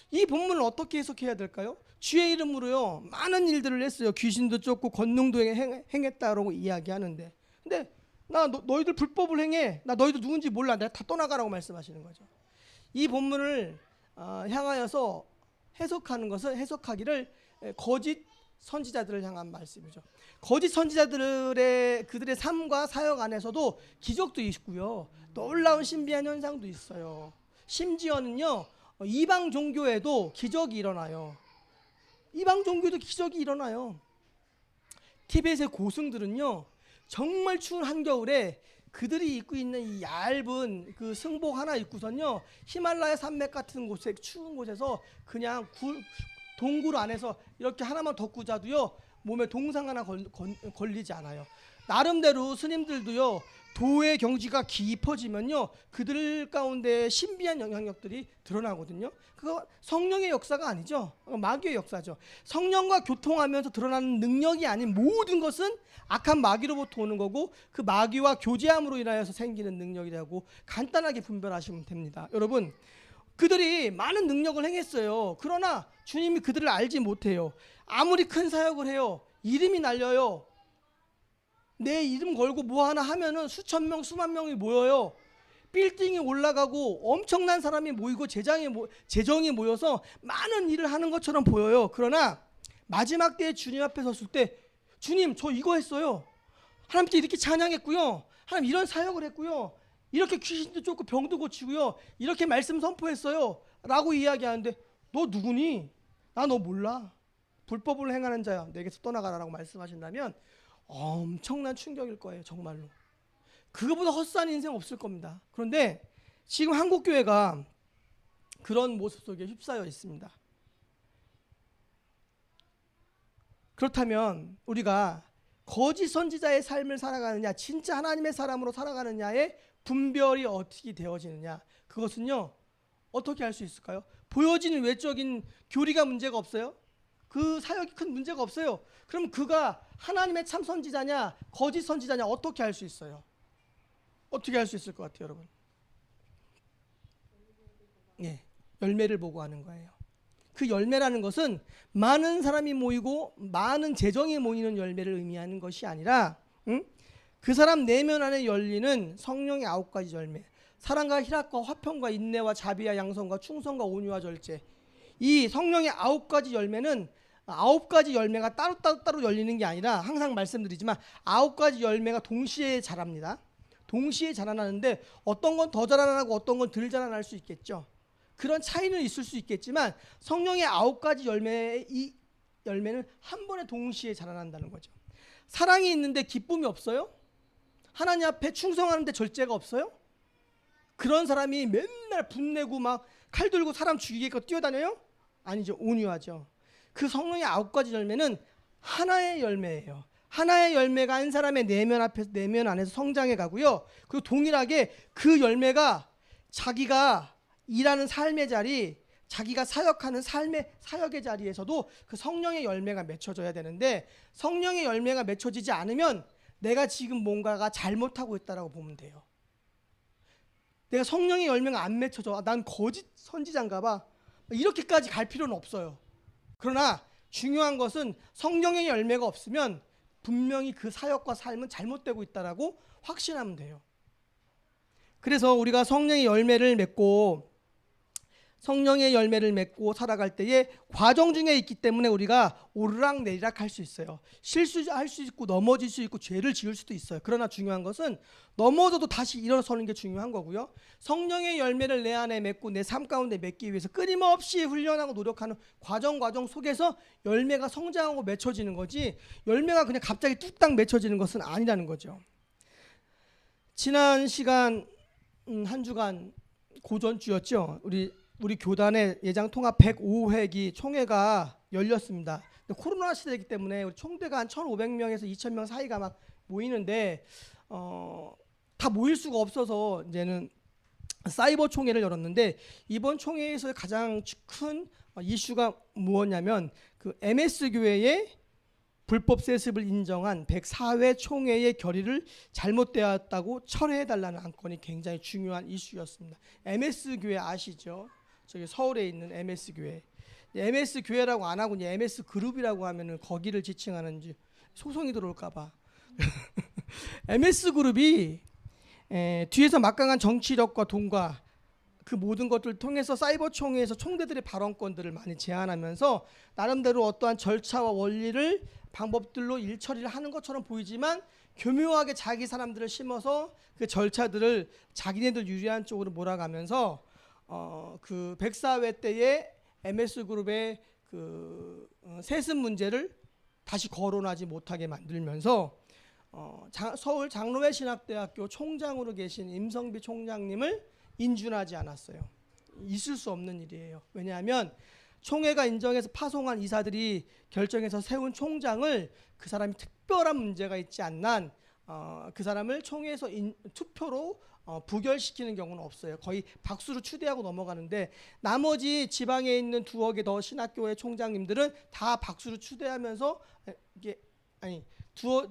이 본문을 어떻게 해석해야 될까요? 주의 이름으로요 많은 일들을 했어요. 귀신도 쫓고 권능도 행했다라고 이야기하는데, 근데 너희들 불법을 행해. 나 너희들 누군지 몰라. 내가 다 떠나가라고 말씀하시는 거죠. 이 본문을 향하여서 해석하기를 거짓 선지자들을 향한 말씀이죠. 거짓 선지자들의 그들의 삶과 사역 안에서도 기적도 있고요. 놀라운 신비한 현상도 있어요. 심지어는요 이방 종교에도 기적이 일어나요. 이방 종교도 기적이 일어나요. 티벳의 고승들은요 정말 추운 한겨울에 그들이 입고 있는 이 얇은 그 승복 하나 입고선요 히말라야 산맥 같은 곳에 추운 곳에서 그냥 동굴 안에서 이렇게 하나만 덮고 자도요 몸에 동상 하나 걸리지 않아요. 나름대로 스님들도요 도의 경지가 깊어지면요 그들 가운데 신비한 영향력들이 드러나거든요. 그거 성령의 역사가 아니죠. 마귀의 역사죠. 성령과 교통하면서 드러나는 능력이 아닌 모든 것은 악한 마귀로부터 오는 거고 그 마귀와 교제함으로 인하여서 생기는 능력이라고 간단하게 분별하시면 됩니다. 여러분, 그들이 많은 능력을 행했어요. 그러나 주님이 그들을 알지 못해요. 아무리 큰 사역을 해요. 이름이 날려요. 내 이름 걸고 뭐 하나 하면은 수천 명 수만 명이 모여요. 빌딩이 올라가고 엄청난 사람이 모이고 재정이 모여서 많은 일을 하는 것처럼 보여요. 그러나 마지막 때에 주님 앞에 섰을 때 주님 저 이거 했어요. 하나님께 이렇게 찬양했고요. 하나님 이런 사역을 했고요. 이렇게 귀신도 쫓고 병도 고치고요. 이렇게 말씀 선포했어요. 라고 이야기하는데 너 누구니? 나 너 몰라. 불법을 행하는 자야 내게서 떠나가라라고 말씀하신다면 엄청난 충격일 거예요. 정말로. 그거보다 헛산 인생 없을 겁니다. 그런데 지금 한국교회가 그런 모습 속에 휩싸여 있습니다. 그렇다면 우리가 거짓 선지자의 삶을 살아가느냐 진짜 하나님의 사람으로 살아가느냐의 분별이 어떻게 되어지느냐? 그것은요, 어떻게 할 수 있을까요? 보여지는 외적인 교리가 문제가 없어요? 그 사역이 큰 문제가 없어요. 그럼 그가 하나님의 참 선지자냐 거짓 선지자냐 어떻게 할 수 있어요? 어떻게 할 수 있을 것 같아요, 여러분? 예, 열매를 보고 하는 거예요. 그 열매라는 것은 많은 사람이 모이고 많은 재정이 모이는 열매를 의미하는 것이 아니라 그 사람 내면 안에 열리는 성령의 9가지 열매, 사랑과 희락과 화평과 인내와 자비와 양성과 충성과 온유와 절제, 이 성령의 9가지 열매는 9가지 열매가 따로 열리는 게 아니라 항상 말씀드리지만 9가지 열매가 동시에 자랍니다. 동시에 자라나는데 어떤 건 더 자라나고 어떤 건 덜 자라날 수 있겠죠. 그런 차이는 있을 수 있겠지만 성령의 9가지 열매의 이 열매는 한 번에 동시에 자라난다는 거죠. 사랑이 있는데 기쁨이 없어요? 하나님 앞에 충성하는데 절제가 없어요? 그런 사람이 맨날 분내고 막 칼 들고 사람 죽이겠고 뛰어다녀요? 아니죠. 온유하죠. 그 성령의 9가지 열매는 하나의 열매예요. 하나의 열매가 한 사람의 내면 안에서 성장해 가고요. 그리고 동일하게 그 열매가 자기가 일하는 삶의 자리, 자기가 사역하는 삶의 사역의 자리에서도 그 성령의 열매가 맺혀져야 되는데, 성령의 열매가 맺혀지지 않으면 내가 지금 뭔가가 잘못하고 있다라고 보면 돼요. 내가 성령의 열매가 안 맺혀져, 난 거짓 선지자인가 봐, 이렇게까지 갈 필요는 없어요. 그러나 중요한 것은 성령의 열매가 없으면 분명히 그 사역과 삶은 잘못되고 있다라고 확신하면 돼요. 그래서 우리가 성령의 열매를 맺고 살아갈 때에 과정 중에 있기 때문에 우리가 오르락내리락 할 수 있어요. 실수할 수 있고 넘어질 수 있고 죄를 지을 수도 있어요. 그러나 중요한 것은 넘어져도 다시 일어서는 게 중요한 거고요. 성령의 열매를 내 안에 맺고 내 삶 가운데 맺기 위해서 끊임없이 훈련하고 노력하는 과정 속에서 열매가 성장하고 맺혀지는 거지, 열매가 그냥 갑자기 뚝딱 맺혀지는 것은 아니라는 거죠. 지난 시간 한 주간 고전주였죠. 우리 교단의 예장 통합 105회기 총회가 열렸습니다. 코로나 시대이기 때문에 우리 총대가 한 1,500명에서 2,000명 사이가 막 모이는데 다 모일 수가 없어서 이제는 사이버 총회를 열었는데, 이번 총회에서 가장 큰 이슈가 무엇냐면 그 MS 교회의 불법 세습을 인정한 104회 총회의 결의를 잘못되었다고 철회해달라는 안건이 굉장히 중요한 이슈였습니다. MS 교회 아시죠? 저기 서울에 있는 MS 교회. MS 교회라고 안 하고 이제 MS 그룹이라고 하면은 거기를 지칭하는지 소송이 들어올까봐. MS 그룹이 뒤에서 막강한 정치력과 돈과 그 모든 것들을 통해서 사이버 총회에서 총대들의 발언권들을 많이 제한하면서 나름대로 어떠한 절차와 원리를 방법들로 일처리를 하는 것처럼 보이지만 교묘하게 자기 사람들을 심어서 그 절차들을 자기네들 유리한 쪽으로 몰아가면서 그 104회 때의 MS그룹의 그 세습 문제를 다시 거론하지 못하게 만들면서 서울 장로회 신학대학교 총장으로 계신 임성비 총장님을 인준하지 않았어요. 있을 수 없는 일이에요. 왜냐하면 총회가 인정해서 파송한 이사들이 결정해서 세운 총장을 그 사람이 특별한 문제가 있지 않는 그 사람을 총회에서 투표로 부결시키는 경우는 없어요. 거의 박수로 추대하고 넘어가는데, 나머지 지방에 있는 2억 개 더 신학교회 총장님들은 다 박수로 추대하면서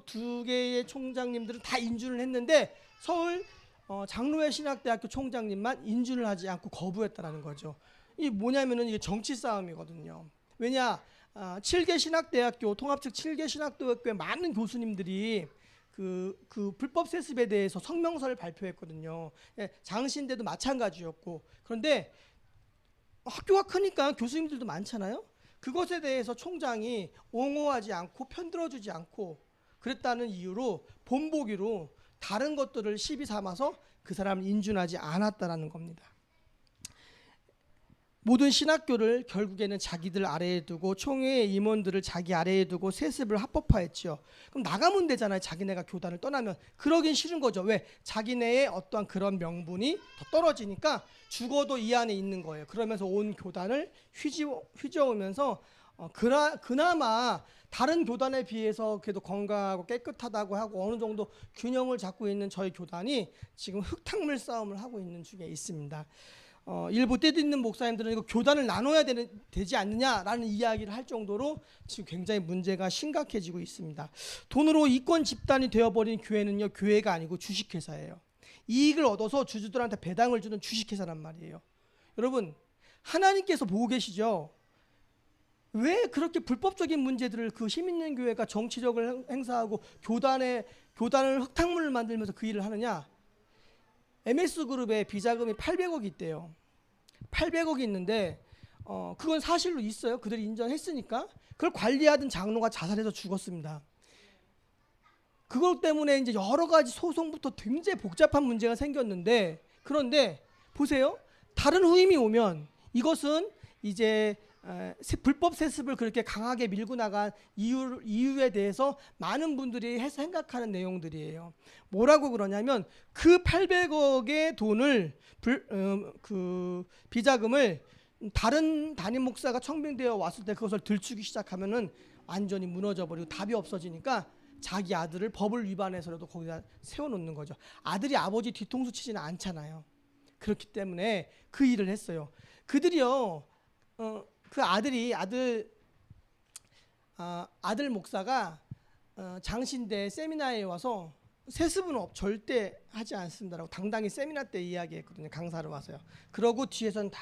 두 개의 총장님들은 다 인준을 했는데 서울 장로회 신학대학교 총장님만 인준을 하지 않고 거부했다라는 거죠. 이 뭐냐면은 이게 정치 싸움이거든요. 왜냐, 7개 신학대학교 통합 측 7개 신학대학교의 많은 교수님들이 그 불법 세습에 대해서 성명서를 발표했거든요. 장신대도 마찬가지였고, 그런데 학교가 크니까 교수님들도 많잖아요. 그것에 대해서 총장이 옹호하지 않고 편들어주지 않고 그랬다는 이유로 본보기로 다른 것들을 시비 삼아서 그 사람을 인준하지 않았다라는 겁니다. 모든 신학교를 결국에는 자기들 아래에 두고 총회의 임원들을 자기 아래에 두고 세습을 합법화했죠. 그럼 나가면 되잖아요. 자기네가 교단을 떠나면. 그러긴 싫은 거죠. 왜? 자기네의 어떠한 그런 명분이 더 떨어지니까 죽어도 이 안에 있는 거예요. 그러면서 온 교단을 휘저으면서 그나마 다른 교단에 비해서 그래도 건강하고 깨끗하다고 하고 어느 정도 균형을 잡고 있는 저희 교단이 지금 흙탕물 싸움을 하고 있는 중에 있습니다. 일부 때도 있는 목사님들은 이거 교단을 나눠야 되지 않느냐라는 이야기를 할 정도로 지금 굉장히 문제가 심각해지고 있습니다. 돈으로 이권 집단이 되어버린 교회는요, 교회가 아니고 주식회사예요. 이익을 얻어서 주주들한테 배당을 주는 주식회사란 말이에요. 여러분, 하나님께서 보고 계시죠? 왜 그렇게 불법적인 문제들을 그 힘있는 교회가 정치력을 행사하고 교단을 흙탕물을 만들면서 그 일을 하느냐? MS그룹에 비자금이 800억이 있대요. 800억이 있는데 그건 사실로 있어요. 그들이 인정했으니까. 그걸 관리하던 장로가 자살해서 죽었습니다. 그것 때문에 이제 여러 가지 소송부터 굉장히 복잡한 문제가 생겼는데, 그런데 보세요. 다른 후임이 오면 이것은 이제 불법 세습을 그렇게 강하게 밀고 나간 이유에 대해서 많은 분들이 생각하는 내용들이에요. 뭐라고 그러냐면 그 800억의 돈을 그 비자금을 다른 담임 목사가 청빙되어 왔을 때 그것을 들추기 시작하면은 완전히 무너져 버리고 답이 없어지니까 자기 아들을 법을 위반해서라도 거기다 세워놓는 거죠. 아들이 아버지 뒤통수 치지는 않잖아요. 그렇기 때문에 그 일을 했어요. 그들이요. 그 아들 목사가 장신대 세미나에 와서 세습은 절대 하지 않습니다라고 당당히 세미나 때 이야기했거든요. 강사로 와서요. 그러고 뒤에서는 다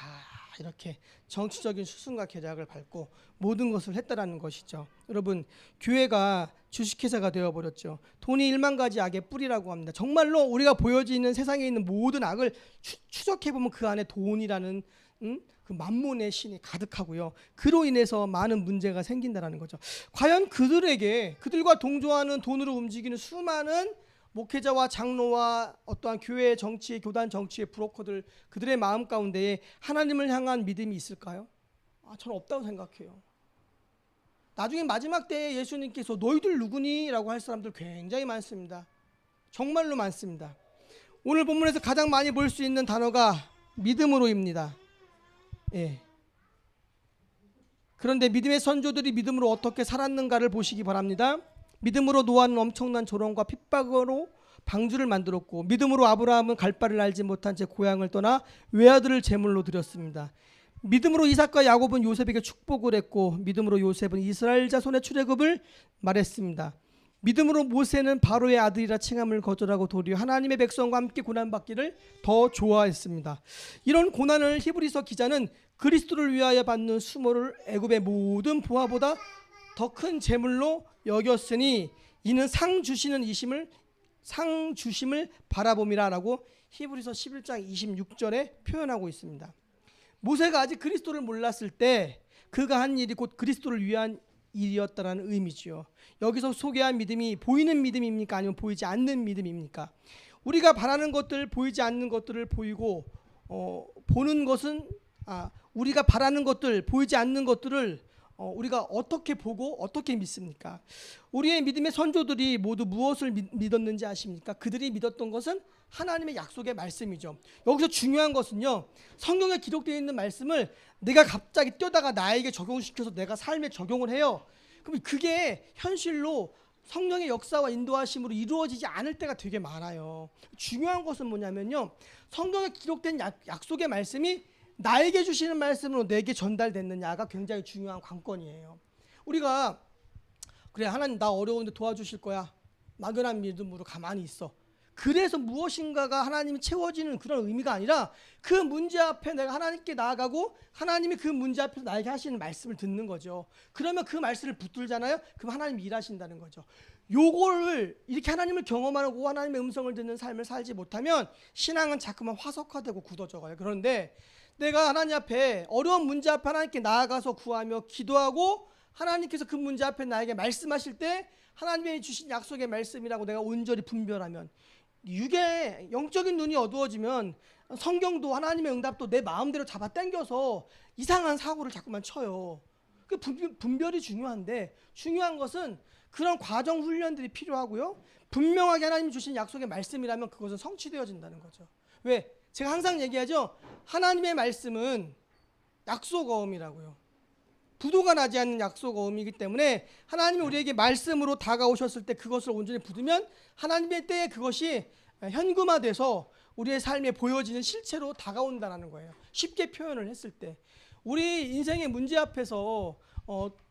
이렇게 정치적인 수순과 계략을 밟고 모든 것을 했다라는 것이죠. 여러분, 교회가 주식회사가 되어버렸죠. 돈이 1만 가지 악의 뿌리라고 합니다. 정말로 우리가 보여지는 세상에 있는 모든 악을 추적해보면 그 안에 돈이라는 그 만몬의 신이 가득하고요. 그로 인해서 많은 문제가 생긴다라는 거죠. 과연 그들과 동조하는 돈으로 움직이는 수많은 목회자와 장로와 어떠한 교회 정치, 교단 정치의 브로커들, 그들의 마음 가운데에 하나님을 향한 믿음이 있을까요? 저는 없다고 생각해요. 나중에 마지막 때에 예수님께서 너희들 누구니? 라고 할 사람들 굉장히 많습니다. 정말로 많습니다. 오늘 본문에서 가장 많이 볼 수 있는 단어가 믿음으로입니다. 예. 그런데 믿음의 선조들이 믿음으로 어떻게 살았는가를 보시기 바랍니다. 믿음으로 노아는 엄청난 조롱과 핍박으로 방주를 만들었고, 믿음으로 아브라함은 갈 바를 알지 못한 채 고향을 떠나 외아들을 제물로 드렸습니다. 믿음으로 이삭과 야곱은 요셉에게 축복을 했고, 믿음으로 요셉은 이스라엘 자손의 출애굽을 말했습니다. 믿음으로 모세는 바로의 아들이라 칭함을 거절하고 도리어 하나님의 백성과 함께 고난받기를 더 좋아했습니다. 이런 고난을 히브리서 기자는 그리스도를 위하여 받는 수모를 애굽의 모든 보화보다 더 큰 재물로 여겼으니 이는 상 주심을 바라봄이라라고 히브리서 11장 26절에 표현하고 있습니다. 모세가 아직 그리스도를 몰랐을 때 그가 한 일이 곧 그리스도를 위한 일이었다라는 의미지요. 여기서 소개한 믿음이 보이는 믿음입니까? 아니면 보이지 않는 믿음입니까? 우리가 바라는 것들, 보이지 않는 것들을 보이고 보는 것은 우리가 바라는 것들, 보이지 않는 것들을 우리가 어떻게 보고 어떻게 믿습니까? 우리의 믿음의 선조들이 모두 무엇을 믿었는지 아십니까? 그들이 믿었던 것은 하나님의 약속의 말씀이죠. 여기서 중요한 것은요, 성경에 기록되어 있는 말씀을 내가 갑자기 뛰어다가 나에게 적용시켜서 내가 삶에 적용을 해요. 그럼 그게 현실로 성령의 역사와 인도하심으로 이루어지지 않을 때가 되게 많아요. 중요한 것은 뭐냐면요, 성경에 기록된 약속의 말씀이 나에게 주시는 말씀으로 내게 전달됐느냐가 굉장히 중요한 관건이에요. 우리가 그래, 하나님 나 어려운데 도와주실 거야, 막연한 믿음으로 가만히 있어. 그래서 무엇인가가 하나님이 채워지는 그런 의미가 아니라 그 문제 앞에 내가 하나님께 나아가고 하나님이 그 문제 앞에서 나에게 하시는 말씀을 듣는 거죠. 그러면 그 말씀을 붙들잖아요. 그럼 하나님이 일하신다는 거죠. 요거를 이렇게 하나님을 경험하고 하나님의 음성을 듣는 삶을 살지 못하면 신앙은 자꾸만 화석화되고 굳어져가요. 그런데 내가 하나님 앞에 어려운 문제 앞에 하나님께 나아가서 구하며 기도하고 하나님께서 그 문제 앞에 나에게 말씀하실 때 하나님이 주신 약속의 말씀이라고 내가 온전히 분별하면, 육의 영적인 눈이 어두워지면 성경도 하나님의 응답도 내 마음대로 잡아 당겨서 이상한 사고를 자꾸만 쳐요. 그 분별이 중요한데, 중요한 것은 그런 과정 훈련들이 필요하고요, 분명하게 하나님이 주신 약속의 말씀이라면 그것은 성취되어진다는 거죠. 왜? 제가 항상 얘기하죠. 하나님의 말씀은 약속어음이라고요. 부도가 나지 않는 약속 어음이기 때문에 하나님이 우리에게 말씀으로 다가오셨을 때 그것을 온전히 붙들면 하나님의 때에 그것이 현금화돼서 우리의 삶에 보여지는 실체로 다가온다는 거예요. 쉽게 표현을 했을 때 우리 인생의 문제 앞에서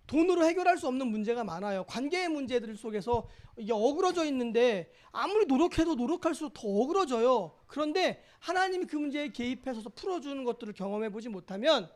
돈으로 해결할 수 없는 문제가 많아요. 관계의 문제들 속에서 이게 어그러져 있는데 아무리 노력해도 노력할수록 더 어그러져요. 그런데 하나님이 그 문제에 개입해서 풀어주는 것들을 경험해 보지 못하면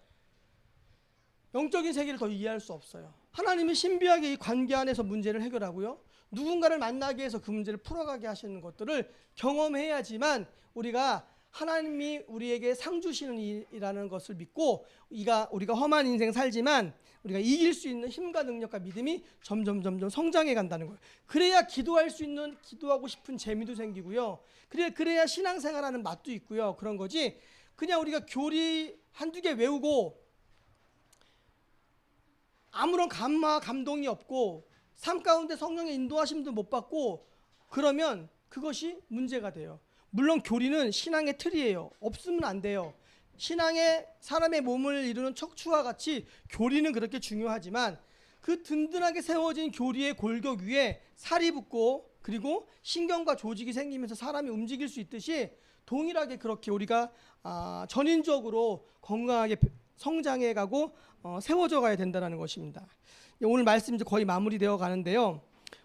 영적인 세계를 더 이해할 수 없어요. 하나님이 신비하게 이 관계 안에서 문제를 해결하고요. 누군가를 만나게 해서 그 문제를 풀어가게 하시는 것들을 경험해야지만 우리가 하나님이 우리에게 상 주시는 일이라는 것을 믿고 우리가 험한 인생 살지만 우리가 이길 수 있는 힘과 능력과 믿음이 점점 성장해 간다는 거예요. 그래야 기도할 수 있는, 기도하고 싶은 재미도 생기고요. 그래야 신앙생활하는 맛도 있고요. 그런 거지. 그냥 우리가 교리 한두 개 외우고 아무런 감동이 없고 삶 가운데 성령의 인도하심도 못 받고 그러면 그것이 문제가 돼요. 물론 교리는 신앙의 틀이에요. 없으면 안 돼요. 신앙의 사람의 몸을 이루는 척추와 같이 교리는 그렇게 중요하지만 그 든든하게 세워진 교리의 골격 위에 살이 붙고 그리고 신경과 조직이 생기면서 사람이 움직일 수 있듯이 동일하게 그렇게 우리가 전인적으로 건강하게 성장해 가고 세워져 가야 된다는 것입니다. 오늘 말씀 이제 거의 마무리되어 가는데요.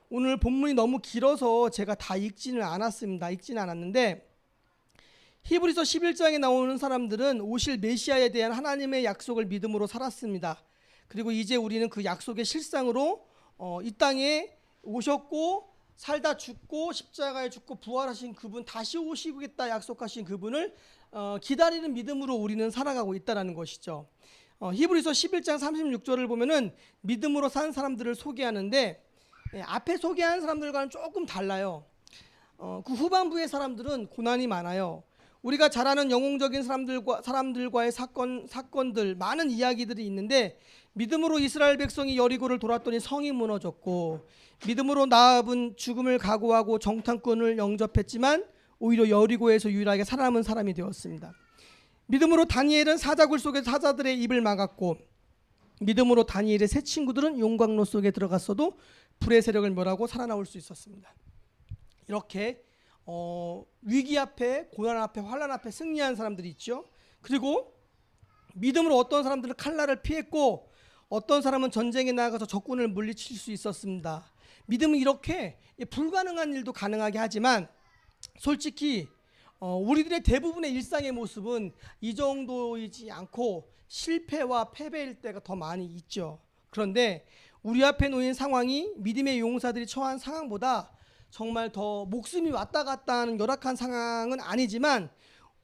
오늘 본문이 너무 길어서 제가 다 읽지는 않았는데 히브리서 11장에 나오는 사람들은 오실 메시아에 대한 하나님의 약속을 믿음으로 살았습니다. 그리고 이제 우리는 그 약속의 실상으로 이 땅에 오셨고 살다 죽고 십자가에 죽고 부활하신 그분, 다시 오시겠다 약속하신 그분을 기다리는 믿음으로 우리는 살아가고 있다는 것이죠. 히브리서 11장 36절을 보면은 믿음으로 산 사람들을 소개하는데 앞에 소개한 사람들과는 조금 달라요. 그 후반부의 사람들은 고난이 많아요. 우리가 잘 아는 영웅적인 사람들과의 사건들 많은 이야기들이 있는데 믿음으로 이스라엘 백성이 여리고를 돌았더니 성이 무너졌고 믿음으로 나압은 죽음을 각오하고 정탐꾼을 영접했지만 오히려 여리고에서 유일하게 살아남은 사람이 되었습니다. 믿음으로 다니엘은 사자굴 속에서 사자들의 입을 막았고 믿음으로 다니엘의 세 친구들은 용광로 속에 들어갔어도 불의 세력을 멸하고 살아나올 수 있었습니다. 이렇게 위기 앞에, 고난 앞에, 환난 앞에 승리한 사람들이 있죠. 그리고 믿음으로 어떤 사람들은 칼날을 피했고 어떤 사람은 전쟁에 나가서 적군을 물리칠 수 있었습니다. 믿음은 이렇게 불가능한 일도 가능하게 하지만 솔직히 우리들의 대부분의 일상의 모습은 이 정도이지 않고 실패와 패배일 때가 더 많이 있죠. 그런데 우리 앞에 놓인 상황이 믿음의 용사들이 처한 상황보다 정말 더 목숨이 왔다 갔다 하는 열악한 상황은 아니지만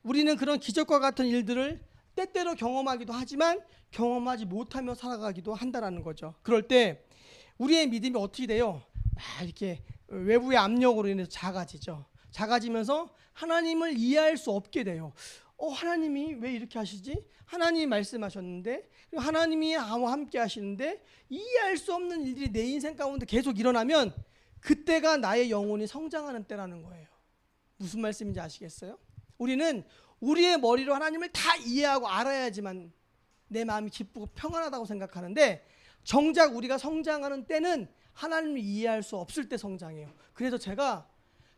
우리는 그런 기적과 같은 일들을 때때로 경험하기도 하지만 경험하지 못하며 살아가기도 한다는 거죠. 그럴 때 우리의 믿음이 어떻게 돼요? 이렇게 외부의 압력으로 인해서 작아지죠. 작아지면서 하나님을 이해할 수 없게 돼요. 하나님이 왜 이렇게 하시지? 하나님이 말씀하셨는데 하나님이 나와 함께 하시는데 이해할 수 없는 일들이 내 인생 가운데 계속 일어나면 그때가 나의 영혼이 성장하는 때라는 거예요. 무슨 말씀인지 아시겠어요? 우리는 우리의 머리로 하나님을 다 이해하고 알아야지만 내 마음이 기쁘고 평안하다고 생각하는데 정작 우리가 성장하는 때는 하나님을 이해할 수 없을 때 성장해요. 그래서 제가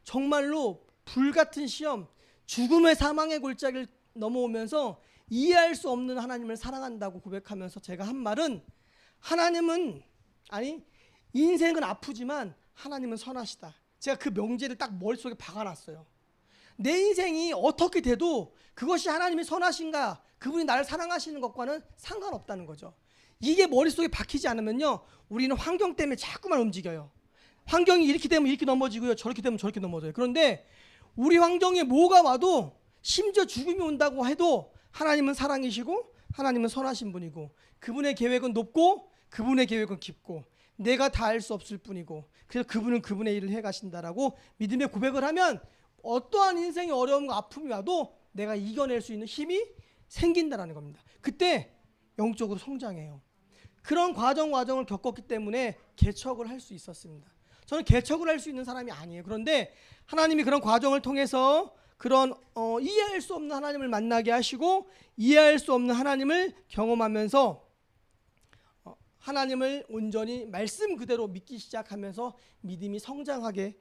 정말로 불같은 시험, 죽음의 사망의 골짜기를 넘어오면서 이해할 수 없는 하나님을 사랑한다고 고백하면서 제가 한 말은 인생은 아프지만 하나님은 선하시다. 제가 그 명제를 딱 머릿속에 박아놨어요. 내 인생이 어떻게 돼도 그것이 하나님이 선하신가, 그분이 나를 사랑하시는 것과는 상관없다는 거죠. 이게 머릿속에 박히지 않으면요, 우리는 환경 때문에 자꾸만 움직여요. 환경이 이렇게 되면 이렇게 넘어지고요, 저렇게 되면 저렇게 넘어져요. 그런데 우리 환경에 뭐가 와도 심지어 죽음이 온다고 해도 하나님은 사랑이시고 하나님은 선하신 분이고 그분의 계획은 높고 그분의 계획은 깊고 내가 다 알 수 없을 뿐이고 그래서 그분은 그분의 일을 해가신다라고 믿음의 고백을 하면 어떠한 인생의 어려움과 아픔이 와도 내가 이겨낼 수 있는 힘이 생긴다라는 겁니다. 그때 영적으로 성장해요. 그런 과정을 겪었기 때문에 개척을 할 수 있었습니다. 저는 개척을 할 수 있는 사람이 아니에요. 그런데 하나님이 그런 과정을 통해서 그런 이해할 수 없는 하나님을 만나게 하시고 이해할 수 없는 하나님을 경험하면서 하나님을 온전히 말씀 그대로 믿기 시작하면서 믿음이 성장하게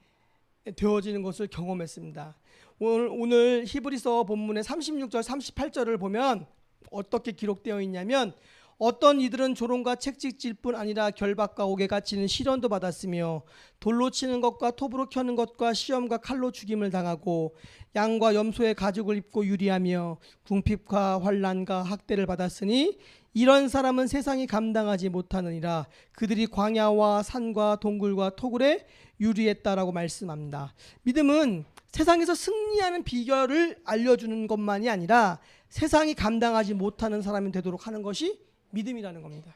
되어지는 것을 경험했습니다. 오늘 히브리서 본문의 36절 38절을 보면 어떻게 기록되어 있냐면, 어떤 이들은 조롱과 채찍질 뿐 아니라 결박과 옥에가 치는 시련도 받았으며 돌로 치는 것과 톱으로 켜는 것과 시험과 칼로 죽임을 당하고 양과 염소의 가죽을 입고 유리하며 궁핍과 환난과 학대를 받았으니 이런 사람은 세상이 감당하지 못하느니라. 그들이 광야와 산과 동굴과 토굴에 유리했다라고 말씀합니다. 믿음은 세상에서 승리하는 비결을 알려주는 것만이 아니라 세상이 감당하지 못하는 사람이 되도록 하는 것이 믿음이라는 겁니다.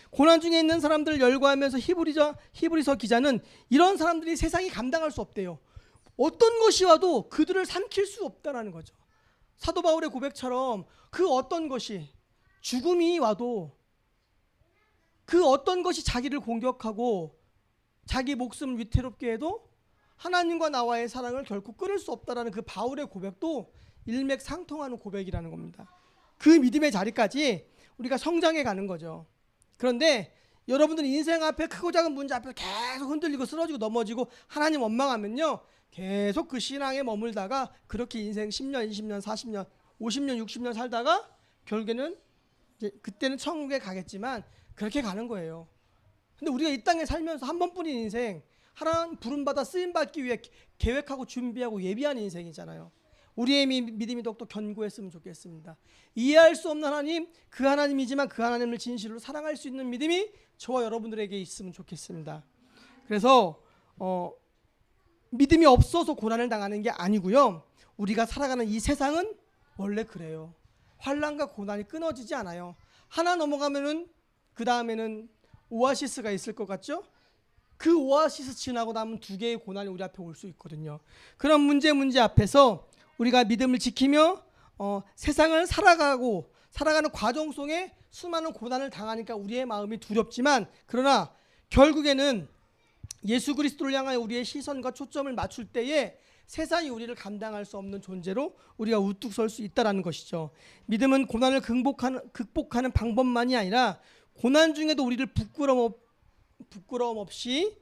고난 중에 있는 사람들을 열거하면서 히브리서 기자는 이런 사람들이 세상이 감당할 수 없대요. 어떤 것이 와도 그들을 삼킬 수 없다라는 거죠. 사도 바울의 고백처럼 그 어떤 것이, 죽음이 와도 그 어떤 것이 자기를 공격하고 자기 목숨을 위태롭게 해도 하나님과 나와의 사랑을 결코 끊을 수 없다라는 그 바울의 고백도 일맥상통하는 고백이라는 겁니다. 그 믿음의 자리까지 우리가 성장해 가는 거죠. 그런데 여러분들 인생 앞에 크고 작은 문제 앞에서 계속 흔들리고 쓰러지고 넘어지고 하나님 원망하면요, 계속 그 신앙에 머물다가 그렇게 인생 10년, 20년, 40년, 50년, 60년 살다가 결국에는 이제 그때는 천국에 가겠지만 그렇게 가는 거예요. 근데 우리가 이 땅에 살면서 한 번뿐인 인생, 하나님 부름받아 쓰임받기 위해 계획하고 준비하고 예비한 인생이잖아요. 우리의 믿음이 더욱더 견고했으면 좋겠습니다. 이해할 수 없는 하나님, 그 하나님이지만 그 하나님을 진실로 사랑할 수 있는 믿음이 저와 여러분들에게 있으면 좋겠습니다. 그래서 믿음이 없어서 고난을 당하는 게 아니고요, 우리가 살아가는 이 세상은 원래 그래요. 환난과 고난이 끊어지지 않아요. 하나 넘어가면은 그 다음에는 오아시스가 있을 것 같죠? 그 오아시스 지나고 나면 두 개의 고난이 우리 앞에 올 수 있거든요. 그런 문제 앞에서 우리가 믿음을 지키며 세상을 살아가는 과정 속에 수많은 고난을 당하니까 우리의 마음이 두렵지만, 그러나 결국에는 예수 그리스도를 향하여 우리의 시선과 초점을 맞출 때에 세상이 우리를 감당할 수 없는 존재로 우리가 우뚝 설 수 있다는 것이죠. 믿음은 고난을 극복하는 방법만이 아니라 고난 중에도 우리를 부끄러움 없이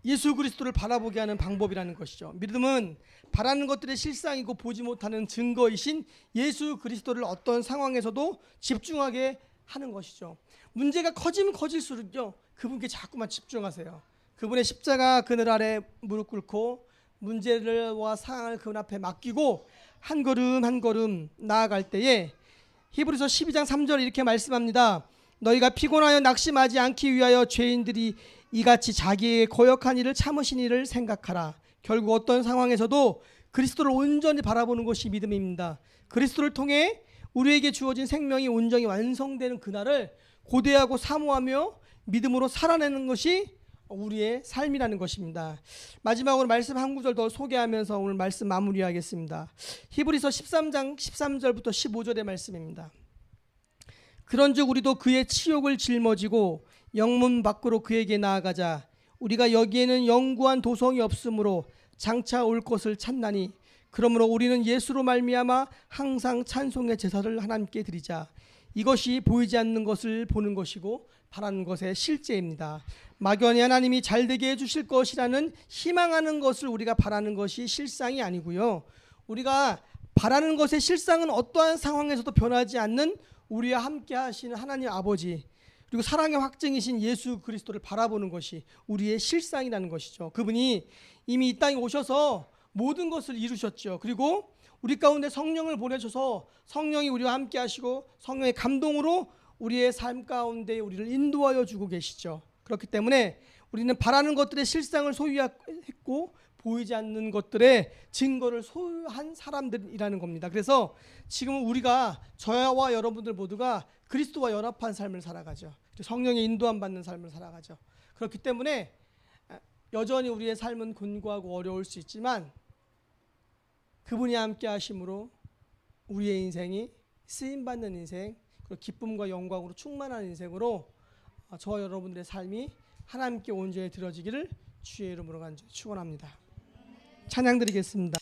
예수 그리스도를 바라보게 하는 방법이라는 것이죠. 믿음은 바라는 것들의 실상이고 보지 못하는 증거이신 예수 그리스도를 어떤 상황에서도 집중하게 하는 것이죠. 문제가 커지면 커질수록요, 그분께 자꾸만 집중하세요. 그분의 십자가 그늘 아래 무릎 꿇고 문제와 상황을 그분 앞에 맡기고 한 걸음 한 걸음 나아갈 때에 히브리서 12장 3절 이렇게 말씀합니다. 너희가 피곤하여 낙심하지 않기 위하여 죄인들이 이같이 자기의 거역한 일을 참으신 일을 생각하라. 결국 어떤 상황에서도 그리스도를 온전히 바라보는 것이 믿음입니다. 그리스도를 통해 우리에게 주어진 생명이 온전히 완성되는 그날을 고대하고 사모하며 믿음으로 살아내는 것이 우리의 삶이라는 것입니다. 마지막으로 말씀 한 구절 더 소개하면서 오늘 말씀 마무리하겠습니다. 히브리서 13장 13절부터 15절의 말씀입니다. 그런즉 우리도 그의 치욕을 짊어지고 영문 밖으로 그에게 나아가자. 우리가 여기에는 영구한 도성이 없으므로 장차 올 것을 찾나니, 그러므로 우리는 예수로 말미암아 항상 찬송의 제사를 하나님께 드리자. 이것이 보이지 않는 것을 보는 것이고 바라는 것의 실제입니다. 막연히 하나님이 잘되게 해주실 것이라는 희망하는 것을 우리가 바라는 것이 실상이 아니고요, 우리가 바라는 것의 실상은 어떠한 상황에서도 변하지 않는 우리와 함께 하시는 하나님 아버지, 그리고 사랑의 확증이신 예수 그리스도를 바라보는 것이 우리의 실상이라는 것이죠. 그분이 이미 이 땅에 오셔서 모든 것을 이루셨죠. 그리고 우리 가운데 성령을 보내셔서 성령이 우리와 함께 하시고 성령의 감동으로 우리의 삶 가운데 우리를 인도하여 주고 계시죠. 그렇기 때문에 우리는 바라는 것들의 실상을 소유했고 보이지 않는 것들의 증거를 소유한 사람들이라는 겁니다. 그래서 지금 우리가, 저와 여러분들 모두가 그리스도와 연합한 삶을 살아가죠. 성령의 인도함 받는 삶을 살아가죠. 그렇기 때문에 여전히 우리의 삶은 곤고하고 어려울 수 있지만 그분이 함께 하심으로 우리의 인생이 쓰임받는 인생, 그리고 기쁨과 영광으로 충만한 인생으로 저와 여러분들의 삶이 하나님께 온전히 드려지기를 주의 이름으로 간절히 축원합니다. 찬양 드리겠습니다.